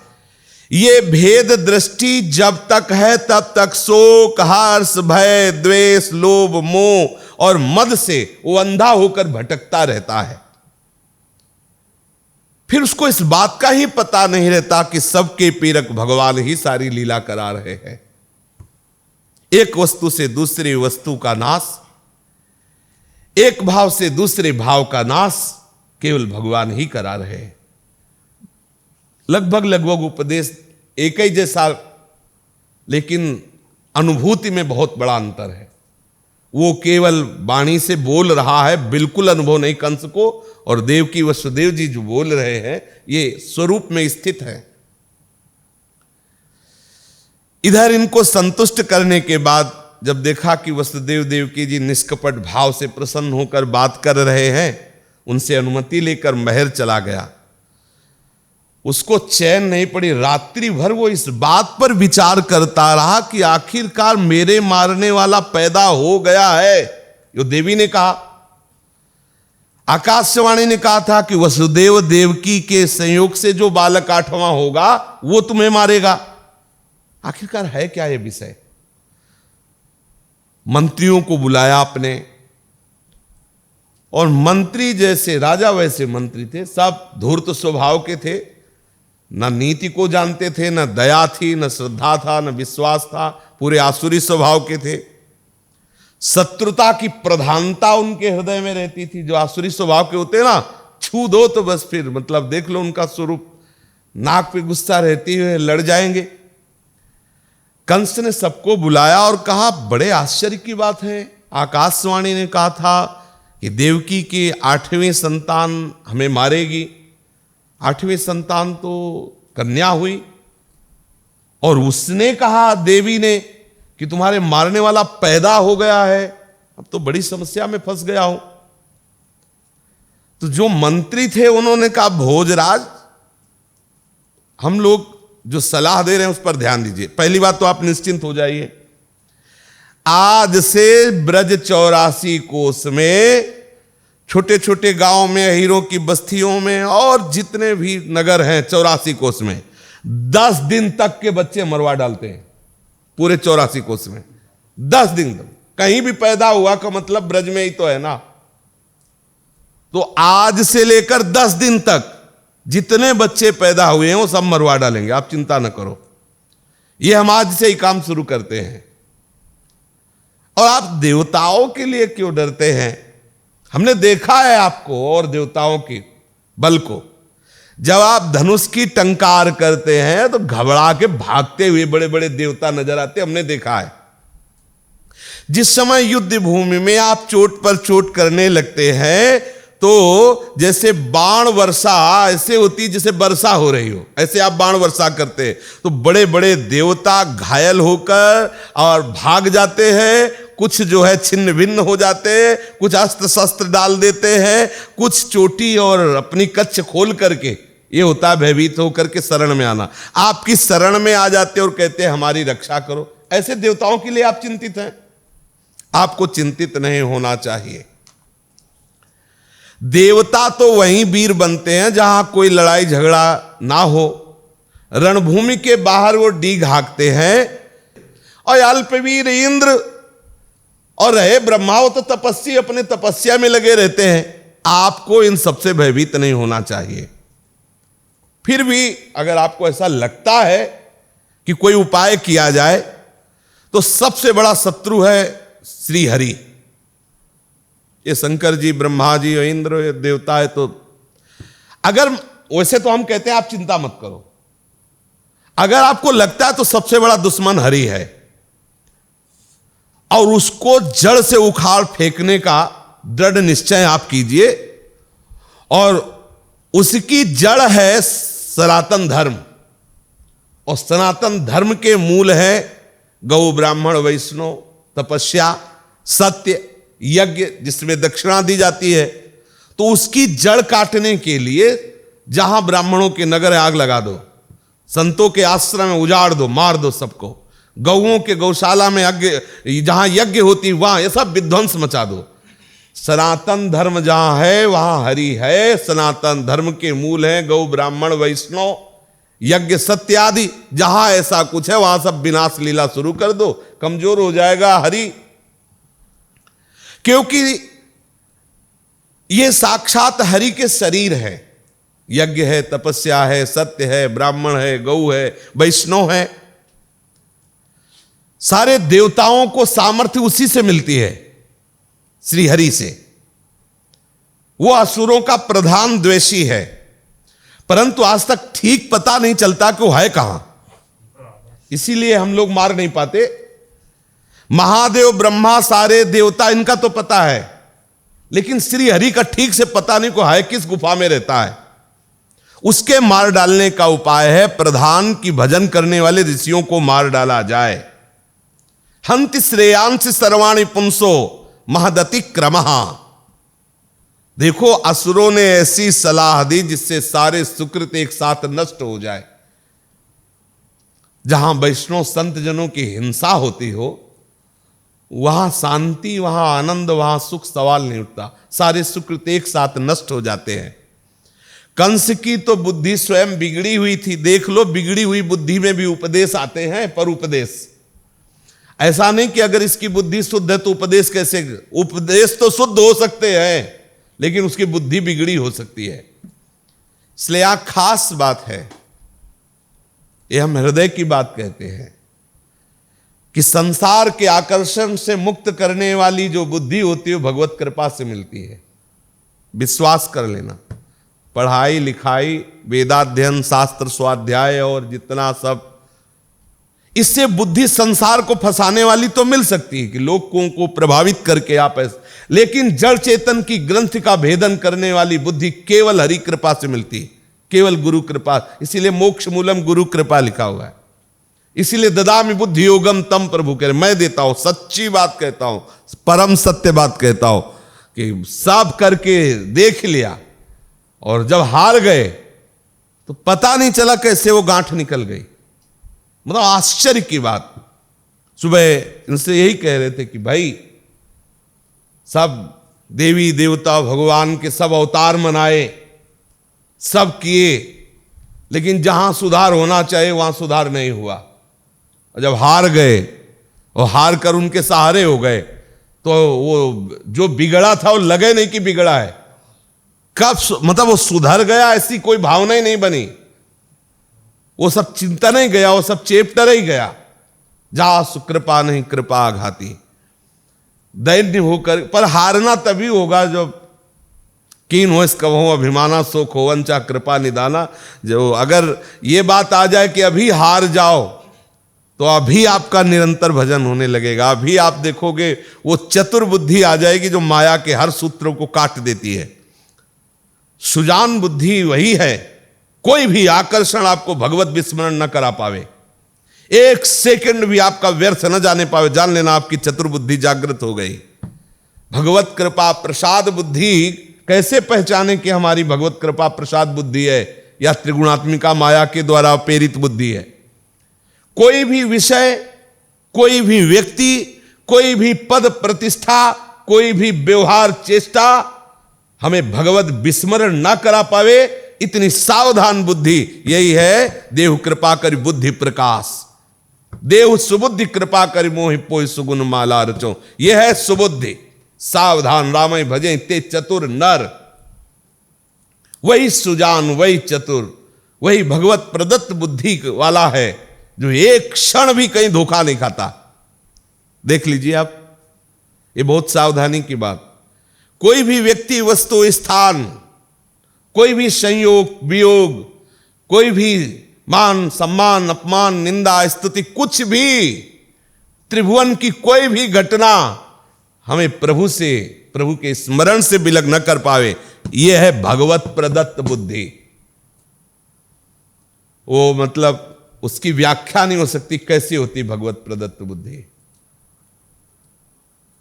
ये भेद दृष्टि जब तक है तब तक शोक, हर्ष, भय, द्वेष, लोभ, मोह और मद से वो अंधा होकर भटकता रहता है। फिर उसको इस बात का ही पता नहीं रहता कि सबके पीरक भगवान ही सारी लीला करा रहे हैं। एक वस्तु से दूसरी वस्तु का नाश, एक भाव से दूसरे भाव का नाश केवल भगवान ही करा रहे हैं। लगभग उपदेश एक ही जैसा, लेकिन अनुभूति में बहुत बड़ा अंतर है। वो केवल वाणी से बोल रहा है, बिल्कुल अनुभव नहीं कंस को, और देवकी वसुदेव जी जो बोल रहे हैं ये स्वरूप में स्थित है। इधर इनको संतुष्ट करने के बाद जब देखा कि वसुदेव देवकी जी निष्कपट भाव से प्रसन्न होकर बात कर रहे हैं, उनसे अनुमति लेकर महल चला गया। उसको चैन नहीं पड़ी, रात्रि भर वो इस बात पर विचार करता रहा कि आखिरकार मेरे मारने वाला पैदा हो गया है। जो देवी ने कहा, आकाशवाणी ने कहा था कि वसुदेव देवकी के संयोग से जो बालक 8वां होगा वो तुम्हें मारेगा। आखिरकार है क्या ये विषय? मंत्रियों को बुलाया आपने, और मंत्री जैसे राजा वैसे मंत्री थे, सब धूर्त स्वभाव के थे, न नीति को जानते थे, न दया थी, न श्रद्धा था, न विश्वास था, पूरे आसुरी स्वभाव के थे। शत्रुता की प्रधानता उनके हृदय में रहती थी। जो आसुरी स्वभाव के होते ना, छू दो तो बस फिर मतलब देख लो उनका स्वरूप, नाक पे गुस्सा रहती है, लड़ जाएंगे। कंस ने सबको बुलाया और कहा, बड़े आश्चर्य की बात है, आकाशवाणी ने कहा था कि देवकी की 8वीं संतान हमें मारेगी। 8वीं संतान तो कन्या हुई, और उसने कहा देवी ने कि तुम्हारे मारने वाला पैदा हो गया है। अब तो बड़ी समस्या में फंस गया हूं। तो जो मंत्री थे उन्होंने कहा, भोजराज, हम लोग जो सलाह दे रहे हैं उस पर ध्यान दीजिए। पहली बात तो आप निश्चिंत हो जाइए, आज से ब्रज 84 कोस में, छोटे छोटे गांव में, हीरों की बस्तियों में, और जितने भी नगर हैं 84 कोस में, 10 दिन तक के बच्चे मरवा डालते हैं। पूरे 84 कोस में 10 दिन तक कहीं भी पैदा हुआ का मतलब ब्रज में ही तो है ना। तो आज से लेकर 10 दिन तक जितने बच्चे पैदा हुए हैं वो सब मरवा डालेंगे, आप चिंता न करो। ये हम आज से ही काम शुरू करते हैं। और आप देवताओं के लिए क्यों डरते हैं? हमने देखा है आपको और देवताओं के बल को। जब आप धनुष की टंकार करते हैं तो घबरा के भागते हुए बड़े बड़े देवता नजर आते, हमने देखा है। जिस समय युद्ध भूमि में आप चोट पर चोट करने लगते हैं तो जैसे बाण वर्षा ऐसे होती, जैसे वर्षा हो रही हो, ऐसे आप बाण वर्षा करते हैं तो बड़े बड़े देवता घायल होकर और भाग जाते हैं। कुछ जो है छिन्न भिन्न हो जाते हैं, कुछ अस्त्र शस्त्र डाल देते हैं, कुछ चोटी और अपनी कच्छ खोल करके, ये होता है भयभीत होकर के शरण में आना। आपकी शरण में आ जाते और कहते हैं हमारी रक्षा करो। ऐसे देवताओं के लिए आप चिंतित हैं? आपको चिंतित नहीं होना चाहिए। देवता तो वहीं वीर बनते हैं जहां कोई लड़ाई झगड़ा ना हो। रणभूमि के बाहर वो डीग हाँकते हैं। और अल्पवीर इंद्र और रहे ब्रह्मा, वो तो तपस्वी अपने तपस्या में लगे रहते हैं। आपको इन सबसे भयभीत नहीं होना चाहिए। फिर भी अगर आपको ऐसा लगता है कि कोई उपाय किया जाए तो सबसे बड़ा शत्रु है श्री हरि। ये शंकर जी, ब्रह्मा जी और इंद्र, ये देवता है। तो अगर वैसे तो हम कहते हैं आप चिंता मत करो, अगर आपको लगता है तो सबसे बड़ा दुश्मन हरि है और उसको जड़ से उखाड़ फेंकने का दृढ़ निश्चय आप कीजिए। और उसकी जड़ है सनातन धर्म, और सनातन धर्म के मूल है गौ ब्राह्मण वैष्णव, तपस्या, सत्य, यज्ञ जिसमें दक्षिणा दी जाती है। तो उसकी जड़ काटने के लिए जहां ब्राह्मणों के नगर आग लगा दो, संतों के आश्रम में उजाड़ दो, मार दो सबको, गौओं के गौशाला में यज्ञ, जहां यज्ञ होती वहां ये सब विध्वंस मचा दो। सनातन धर्म जहां है वहां हरि है। सनातन धर्म के मूल है गौ ब्राह्मण वैष्णव, यज्ञ, सत्य आदि। जहां ऐसा कुछ है वहां सब विनाश लीला शुरू कर दो, कमजोर हो जाएगा हरि। क्योंकि ये साक्षात हरि के शरीर है। यज्ञ है, तपस्या है, सत्य है, ब्राह्मण है, गौ है, वैष्णव है। सारे देवताओं को सामर्थ्य उसी से मिलती है, श्री हरि से। वो असुरों का प्रधान द्वेषी है, परंतु आज तक ठीक पता नहीं चलता कि वो है कहां। इसीलिए हम लोग मार नहीं पाते। महादेव, ब्रह्मा, सारे देवता, इनका तो पता है, लेकिन श्री हरि का ठीक से पता नहीं को है किस गुफा में रहता है। उसके मार डालने का उपाय है प्रधान की भजन करने वाले ऋषियों को मार डाला जाए। हंति श्रेयांश सर्वाणि पुंसो महदति क्रमः। देखो, असुरों ने ऐसी सलाह दी जिससे सारे सुकृत एक साथ नष्ट हो जाए। जहां वैष्णव संत जनों की हिंसा होती हो वहां शांति, वहां आनंद, वहां सुख सवाल नहीं उठता। सारे सुकृत एक साथ नष्ट हो जाते हैं। कंस की तो बुद्धि स्वयं बिगड़ी हुई थी। देख लो, बिगड़ी हुई बुद्धि में भी उपदेश आते हैं, पर उपदेश ऐसा नहीं कि अगर इसकी बुद्धि शुद्ध है तो उपदेश कैसे। उपदेश तो शुद्ध हो सकते हैं, लेकिन उसकी बुद्धि बिगड़ी हो सकती है। इसलिए यहां खास बात है, यह हम हृदय की बात कहते हैं कि संसार के आकर्षण से मुक्त करने वाली जो बुद्धि होती है वो भगवत कृपा से मिलती है। विश्वास कर लेना। पढ़ाई लिखाई, वेदाध्ययन, शास्त्र स्वाध्याय और जितना सब, इससे बुद्धि संसार को फंसाने वाली तो मिल सकती है कि लोगों को प्रभावित करके आप ऐसे, लेकिन जड़ चेतन की ग्रंथ का भेदन करने वाली बुद्धि केवल हरि कृपा से मिलती है, केवल गुरु कृपा। इसीलिए मोक्ष मूलम गुरु कृपा लिखा हुआ है। इसीलिए ददामि बुद्धि योगम तम प्रभु कह रहे, मैं देता हूं, सच्ची बात कहता हूं, परम सत्य बात कहता हूं कि सब करके देख लिया और जब हार गए तो पता नहीं चला कैसे वो गांठ निकल गई। मतलब आश्चर्य की बात। सुबह इनसे यही कह रहे थे कि भाई सब देवी देवता भगवान के सब अवतार मनाए, सब किए, लेकिन जहां सुधार होना चाहिए वहां सुधार नहीं हुआ। और जब हार गए और हार कर उनके सहारे हो गए तो वो जो बिगड़ा था वो लगे नहीं कि बिगड़ा है। कब मतलब वो सुधर गया ऐसी कोई भावना ही नहीं बनी। वो सब चिंता नहीं गया, वो सब चैप्टर ही गया। जा सुकृपा नहीं कृपा आघाती, दैन्य होकर। पर हारना तभी होगा जब कीन हो इसका हो अभिमाना सो खोवंचा कृपा निदाना। जो अगर ये बात आ जाए कि अभी हार जाओ तो अभी आपका निरंतर भजन होने लगेगा। अभी आप देखोगे वो चतुर बुद्धि आ जाएगी जो माया के हर सूत्रों को काट देती है। सुजान बुद्धि वही है, कोई भी आकर्षण आपको भगवत विस्मरण न करा पावे, एक सेकंड भी आपका व्यर्थ न जाने पावे, जान लेना आपकी चतुर बुद्धि जागृत हो गई। भगवत कृपा प्रसाद बुद्धि कैसे पहचाने कि हमारी भगवत कृपा प्रसाद बुद्धि है या त्रिगुणात्मिका माया के द्वारा प्रेरित बुद्धि है। कोई भी विषय, कोई भी व्यक्ति, कोई भी पद प्रतिष्ठा, कोई भी व्यवहार चेष्टा हमें भगवत विस्मरण ना करा पावे, इतनी सावधान बुद्धि यही है। देव कृपा कर बुद्धि प्रकाश, देव सुबुद्धि कृपा कर मोहि पोहि सुगुण माला रचो। यह है सुबुद्धि। सावधान रामय भजे ते चतुर नर। वही सुजान, वही चतुर, वही भगवत प्रदत्त बुद्धि वाला है जो एक क्षण भी कहीं धोखा नहीं खाता। देख लीजिए आप, ये बहुत सावधानी की बात। कोई भी व्यक्ति, वस्तु, स्थान, कोई भी संयोग वियोग, कोई भी मान सम्मान अपमान निंदा स्तुति, कुछ भी त्रिभुवन की कोई भी घटना हमें प्रभु से, प्रभु के स्मरण से विलग न कर पावे, यह है भगवत प्रदत्त बुद्धि। वो मतलब उसकी व्याख्या नहीं हो सकती कैसी होती भगवत प्रदत्त बुद्धि।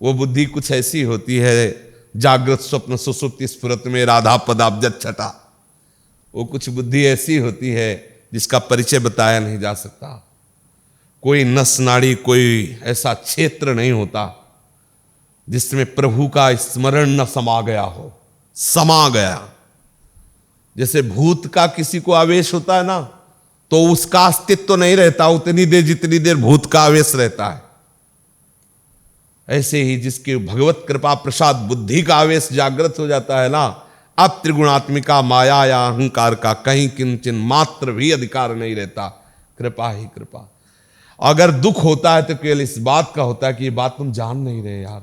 वो बुद्धि कुछ ऐसी होती है, जागृत स्वप्न सुसुप्ति स्फुरत में राधा पदाब्ज छटा। वो कुछ बुद्धि ऐसी होती है जिसका परिचय बताया नहीं जा सकता। कोई नस नाड़ी, कोई ऐसा क्षेत्र नहीं होता जिसमें प्रभु का स्मरण न समा गया हो। समा गया, जैसे भूत का किसी को आवेश होता है ना, तो उसका अस्तित्व तो नहीं रहता उतनी देर जितनी देर भूत का आवेश रहता है। ऐसे ही जिसके भगवत कृपा प्रसाद बुद्धि का आवेश जागृत हो जाता है ना, अब त्रिगुणात्मिका माया या अहंकार का कहीं किंचन मात्र भी अधिकार नहीं रहता। कृपा ही कृपा। अगर दुख होता है तो केवल इस बात का होता है कि ये बात तुम जान नहीं रहे यार,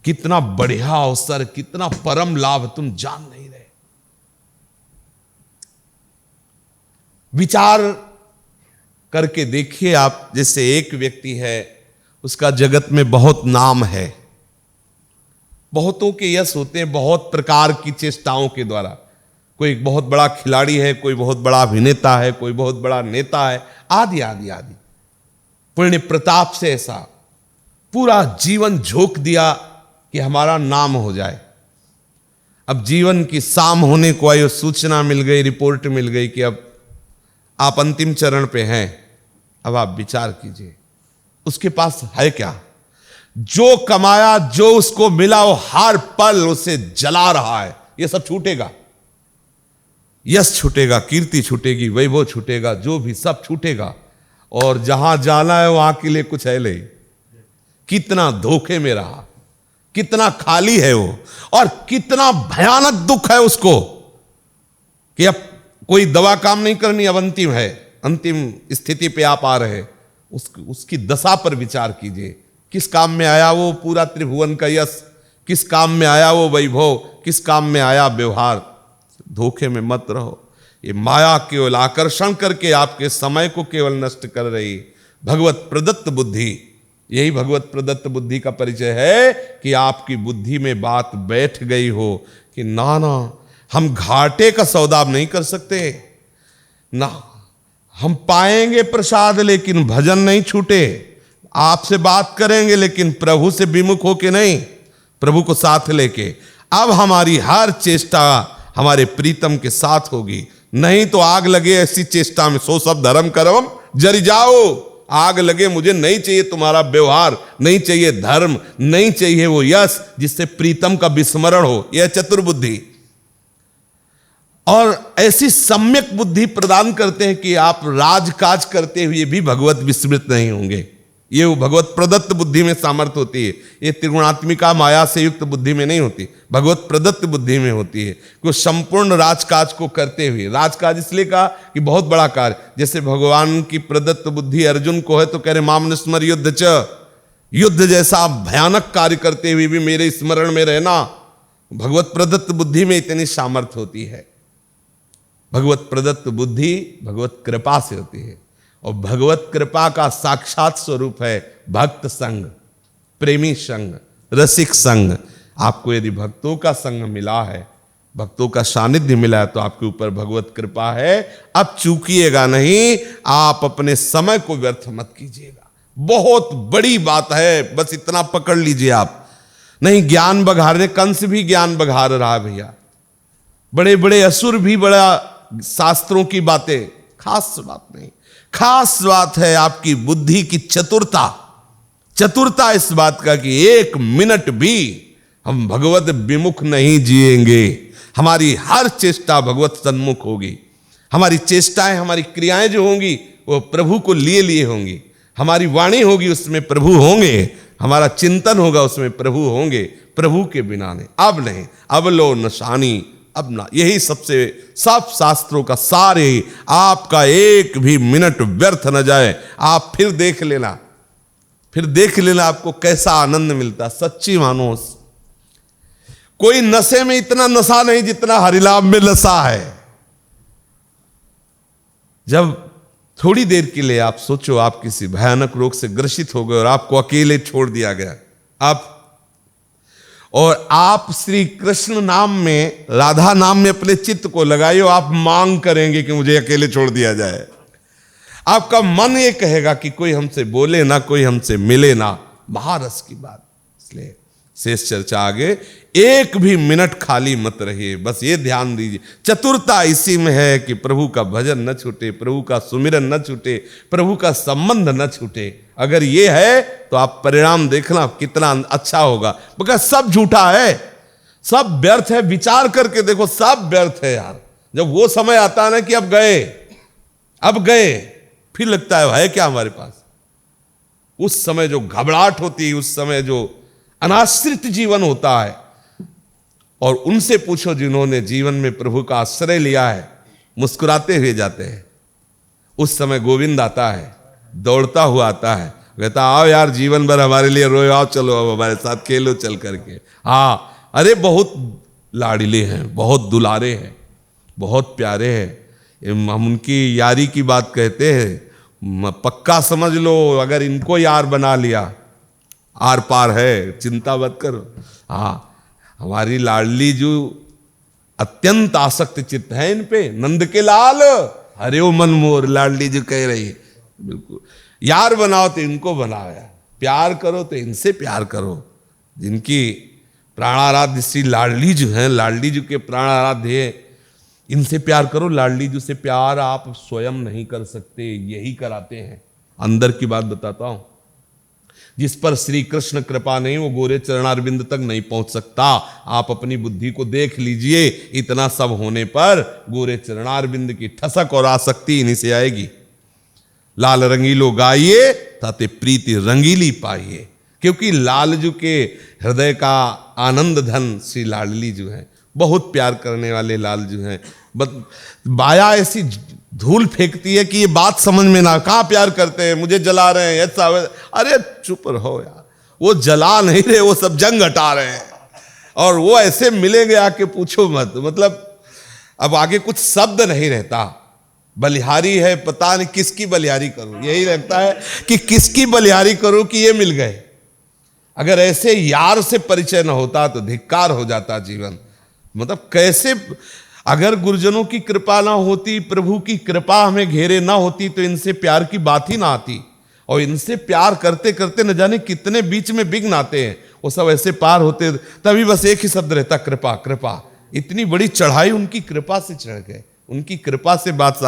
कितना बढ़िया अवसर, कितना परम लाभ तुम जान नहीं रहे। विचार करके देखिए आप, जैसे एक व्यक्ति है, उसका जगत में बहुत नाम है, बहुतों के यश होते हैं बहुत प्रकार की चेष्टाओं के द्वारा। कोई बहुत बड़ा खिलाड़ी है, कोई बहुत बड़ा अभिनेता है, कोई बहुत बड़ा नेता है, आदि आदि आदि। पुण्य प्रताप से ऐसा पूरा जीवन झोंक दिया कि हमारा नाम हो जाए। अब जीवन की शाम होने को आई, सूचना मिल गई, रिपोर्ट मिल गई कि अब आप अंतिम चरण पे हैं। अब आप विचार कीजिए, उसके पास है क्या? जो कमाया, जो उसको मिला, वो हर पल उसे जला रहा है। ये सब छूटेगा, यश छूटेगा, कीर्ति छूटेगी, वैभव छूटेगा, जो भी सब छूटेगा। और जहां जाना है वहां के लिए कुछ है नहीं। कितना धोखे में रहा, कितना खाली है वो, और कितना भयानक दुख है उसको कि अब कोई दवा काम नहीं करनी, अब अंतिम है, अंतिम स्थिति पे आप आ रहे। उसकी दशा पर विचार कीजिए। किस काम में आया वो पूरा त्रिभुवन का यश, किस काम में आया वो वैभव, किस काम में आया व्यवहार। धोखे में मत रहो। ये माया केवल आकर्षण करके आपके समय को केवल नष्ट कर रही। भगवत प्रदत्त बुद्धि, यही भगवत प्रदत्त बुद्धि का परिचय है कि आपकी बुद्धि में बात बैठ गई हो कि ना ना, हम घाटे का सौदा नहीं कर सकते ना, हम पाएंगे प्रसाद लेकिन भजन नहीं छूटे, आपसे बात करेंगे लेकिन प्रभु से विमुख होके नहीं, प्रभु को साथ लेके। अब हमारी हर चेष्टा हमारे प्रीतम के साथ होगी, नहीं तो आग लगे ऐसी चेष्टा में, सो सब धर्म करम जरि जाओ। आग लगे, मुझे नहीं चाहिए तुम्हारा व्यवहार, नहीं चाहिए धर्म, नहीं चाहिए वो यश जिससे प्रीतम का विस्मरण हो। यह चतुर्बुद्धि और ऐसी सम्यक बुद्धि प्रदान करते हैं कि आप राजकाज करते हुए भी भगवत विस्मृत नहीं होंगे। ये वो भगवत प्रदत्त बुद्धि में सामर्थ्य होती है। ये त्रिगुणात्मिका माया से युक्त बुद्धि में नहीं होती, भगवत प्रदत्त बुद्धि में होती है। कि संपूर्ण राजकाज को करते हुए, राजकाज इसलिए कहा कि बहुत बड़ा कार्य, जैसे भगवान की प्रदत्त बुद्धि अर्जुन को है तो कह रहे माम स्मर युद्ध च, युद्ध जैसा भयानक कार्य करते हुए भी मेरे स्मरण में रहना। भगवत प्रदत्त बुद्धि में इतनी सामर्थ्य होती है। भगवत प्रदत्त बुद्धि भगवत कृपा से होती है, और भगवत कृपा का साक्षात स्वरूप है भक्त संग, प्रेमी संग, रसिक संग। आपको यदि भक्तों का संग मिला है, भक्तों का सानिध्य मिला है, तो आपके ऊपर भगवत कृपा है। अब चूकिएगा नहीं, आप अपने समय को व्यर्थ मत कीजिएगा। बहुत बड़ी बात है, बस इतना पकड़ लीजिए आप। नहीं, ज्ञान बघारने, कंस भी ज्ञान बघार रहा भैया, बड़े बड़े असुर भी बड़ा शास्त्रों की बातें, खास बात नहीं। खास बात है आपकी बुद्धि की चतुरता। चतुरता इस बात का कि एक मिनट भी हम भगवत विमुख नहीं जिएंगे। हमारी हर चेष्टा भगवत सन्मुख होगी। हमारी चेष्टाएं, हमारी क्रियाएं जो होंगी वो प्रभु को लिए लिए होंगी। हमारी वाणी होगी उसमें प्रभु होंगे, हमारा चिंतन होगा उसमें प्रभु होंगे। प्रभु के बिना नहीं, अब नहीं, अब लो नशानी, अब ना। यही सबसे, सब शास्त्रों का सारे, आपका एक भी मिनट व्यर्थ न जाए। आप फिर देख लेना, फिर देख लेना आपको कैसा आनंद मिलता। सच्ची मानो, कोई नशे में इतना नशा नहीं जितना हरिलाभ में नशा है। जब थोड़ी देर के लिए आप सोचो, आप किसी भयानक रोग से ग्रसित हो गए और आपको अकेले छोड़ दिया गया, आप श्री कृष्ण नाम में, राधा नाम में अपने चित्त को लगाइए, आप मांग करेंगे कि मुझे अकेले छोड़ दिया जाए। आपका मन ये कहेगा कि कोई हमसे बोले ना, कोई हमसे मिले ना। महारस की बात। इसलिए शेष चर्चा आगे। एक भी मिनट खाली मत रहिए, बस ये ध्यान दीजिए। चतुरता इसी में है कि प्रभु का भजन न छूटे, प्रभु का सुमिरन न छूटे, प्रभु का संबंध न छूटे। अगर ये है तो आप परिणाम देखना कितना अच्छा होगा। मगर सब झूठा है, सब व्यर्थ है। विचार करके देखो, सब व्यर्थ है यार। जब वो समय आता है ना कि अब गए, फिर लगता है क्या हमारे पास। उस समय जो घबराहट होती है, उस समय जो अनाश्रित जीवन होता है, और उनसे पूछो जिन्होंने जीवन में प्रभु का आश्रय लिया है, मुस्कुराते हुए जाते हैं। उस समय गोविंद आता है, दौड़ता हुआ आता है, कहता आओ यार जीवन भर हमारे लिए रोए, आओ चलो अब हमारे साथ खेलो चल करके। हाँ, अरे बहुत लाडले हैं, बहुत दुलारे हैं, बहुत प्यारे हैं। हम उनकी यारी की बात कहते हैं, पक्का समझ लो अगर इनको यार बना लिया, आर पार है, चिंता मत करो। हाँ, हमारी लाडली जो अत्यंत आसक्त चित्त है इन पे। नंद के लाल हरे ओ मन मोर, लाडली जो कह रही है। बिल्कुल, यार बनाओ तो इनको बनाया, प्यार करो तो इनसे प्यार करो। जिनकी प्राणाराध्य श्री लाडली जो है, लाडली जी के प्राणाराध्य है, इनसे प्यार करो। लाडली जी से प्यार आप स्वयं नहीं कर सकते, यही कराते हैं। अंदर की बात बताता हूं, जिस पर श्री कृष्ण कृपा नहीं, वो गोरे चरणारविंद तक नहीं पहुंच सकता। आप अपनी बुद्धि को देख लीजिए, इतना सब होने पर गोरे चरणारविंद की ठसक और आसक्ति इन्हीं से आएगी। लाल रंगीलो गाइए ताते प्रीति रंगीली पाइए, क्योंकि लालजू के हृदय का आनंद धन श्री लाडली जो है, बहुत प्यार करने वाले लालजू हैं। बाया ऐसी धूल फेंकती है कि ये बात समझ में ना, कहाँ प्यार करते हैं, मुझे जला रहे हैं ऐसा। अरे चुप रहो यार, वो जला नहीं रहे, वो सब जंग हटा रहे हैं। और वो ऐसे मिलेंगे आके पूछो मत, मतलब अब आगे कुछ शब्द नहीं रहता। बलिहारी है, पता नहीं किसकी बलिहारी करूं, यही लगता है कि किसकी बलिहारी करूं कि ये मिल गए। अगर ऐसे यार से परिचय न होता तो धिक्कार हो जाता जीवन। मतलब कैसे, अगर गुरुजनों की कृपा ना होती, प्रभु की कृपा हमें घेरे ना होती, तो इनसे प्यार की बात ही ना आती। और इनसे प्यार करते करते न जाने कितने बीच में विघ्न आते हैं, वो सब ऐसे पार होते। तभी बस एक ही शब्द रहता, कृपा कृपा। इतनी बड़ी चढ़ाई उनकी कृपा से चढ़ गए, उनकी कृपा से बात।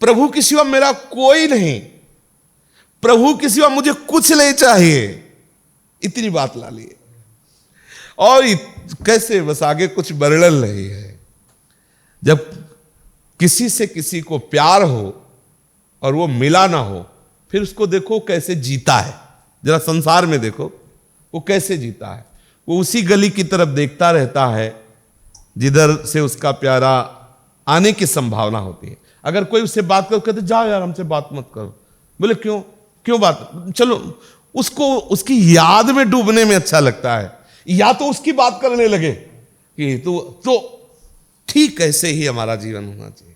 प्रभु के सिवा मेरा कोई नहीं, प्रभु के सिवा मुझे कुछ नहीं चाहिए, इतनी बात ला ली। और कैसे, बस आगे कुछ वर्णन नहीं है। जब किसी से किसी को प्यार हो और वो मिला ना हो, फिर उसको देखो कैसे जीता है। जरा संसार में देखो वो कैसे जीता है। वो उसी गली की तरफ देखता रहता है जिधर से उसका प्यारा आने की संभावना होती है। अगर कोई उससे बात करो, कहते जाओ यार हमसे बात मत करो। बोले क्यों बात, चलो। उसको उसकी याद में डूबने में अच्छा लगता है, या तो उसकी बात करने लगे कि तो ठीक ऐसे ही हमारा जीवन होना चाहिए।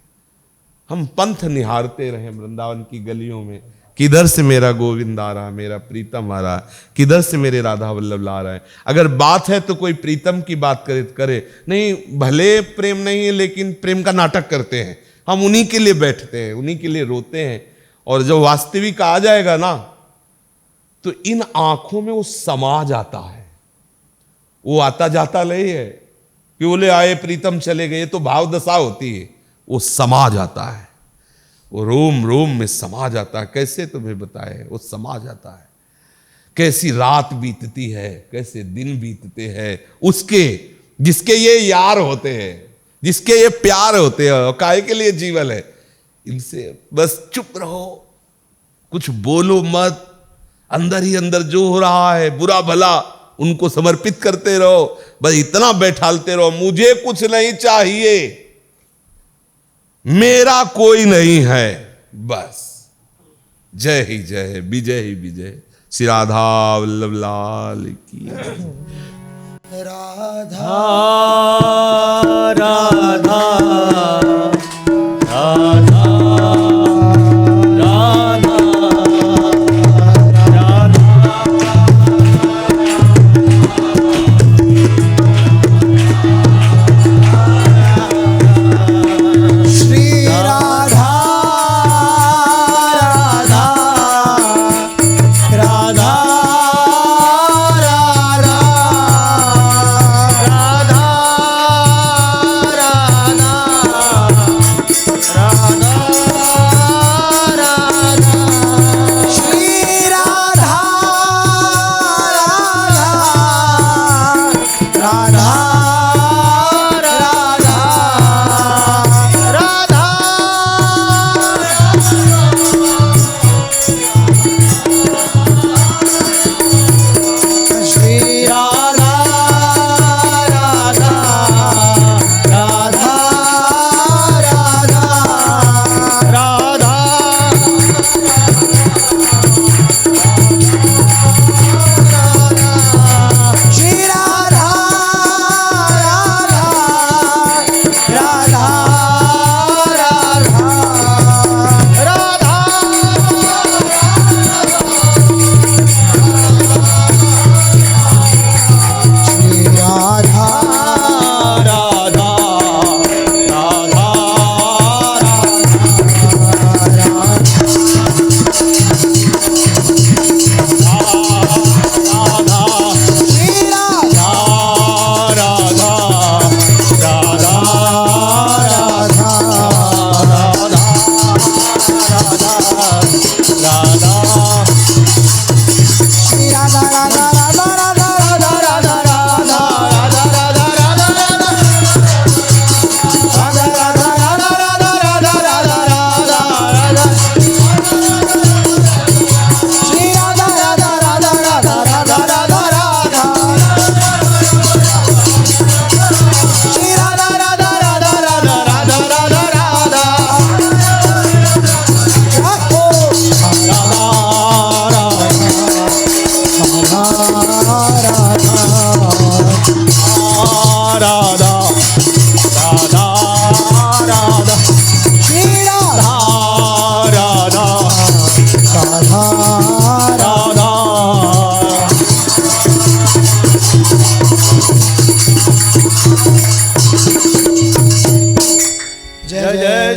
हम पंथ निहारते रहे वृंदावन की गलियों में, किधर से मेरा गोविंद आ रहा, मेरा प्रीतम आ रहा, किधर से मेरे राधा वल्लभ ला रहा है। अगर बात है तो कोई प्रीतम की बात करे नहीं, भले प्रेम नहीं है लेकिन प्रेम का नाटक करते हैं। हम उन्हीं के लिए बैठते हैं, उन्हीं के लिए रोते हैं। और जब वास्तविक आ जाएगा ना, तो इन आंखों में वो समा जाता है। वो आता जाता नहीं है कि बोले आए प्रीतम चले गए, तो भाव दशा होती है। वो समा जाता है, वो रोम रोम में समा जाता है। कैसे तुम्हें बताए, वो समा जाता है। कैसी रात बीतती है, कैसे दिन बीतते हैं उसके, जिसके ये यार होते हैं, जिसके ये प्यार होते हैं। और काहे के लिए जीवन है, इनसे बस चुप रहो, कुछ बोलो मत। अंदर ही अंदर जो हो रहा है बुरा भला उनको समर्पित करते रहो, बस इतना बैठालते रहो, मुझे कुछ नहीं चाहिए, मेरा कोई नहीं है, बस। जय ही जय, विजय ही विजय। श्री राधा वल्लभ लाल की। राधा राधा राधा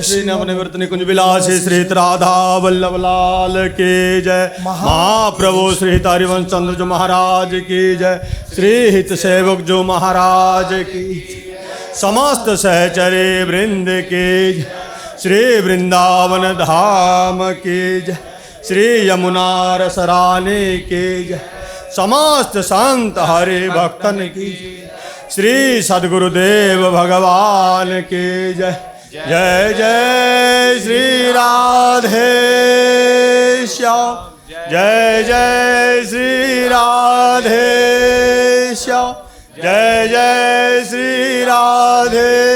श्री नवनिवृत्त निकुंज विलासी श्री राधा वल्लभ लाल की जय। महाप्रभु श्री हरिवंश चंद्र जो महाराज की जय। श्री हित सेवक जो महाराज की, समस्त सहचरे वृंद की जय। श्री वृंदावन धाम की जय। श्री यमुना रसरानी की जय। समस्त संत हरि भक्तन की, श्री सद्गुरुदेव भगवान की जय। जय जय श्री राधे श्याम, जय जय श्री राधे श्याम, जय जय श्री राधे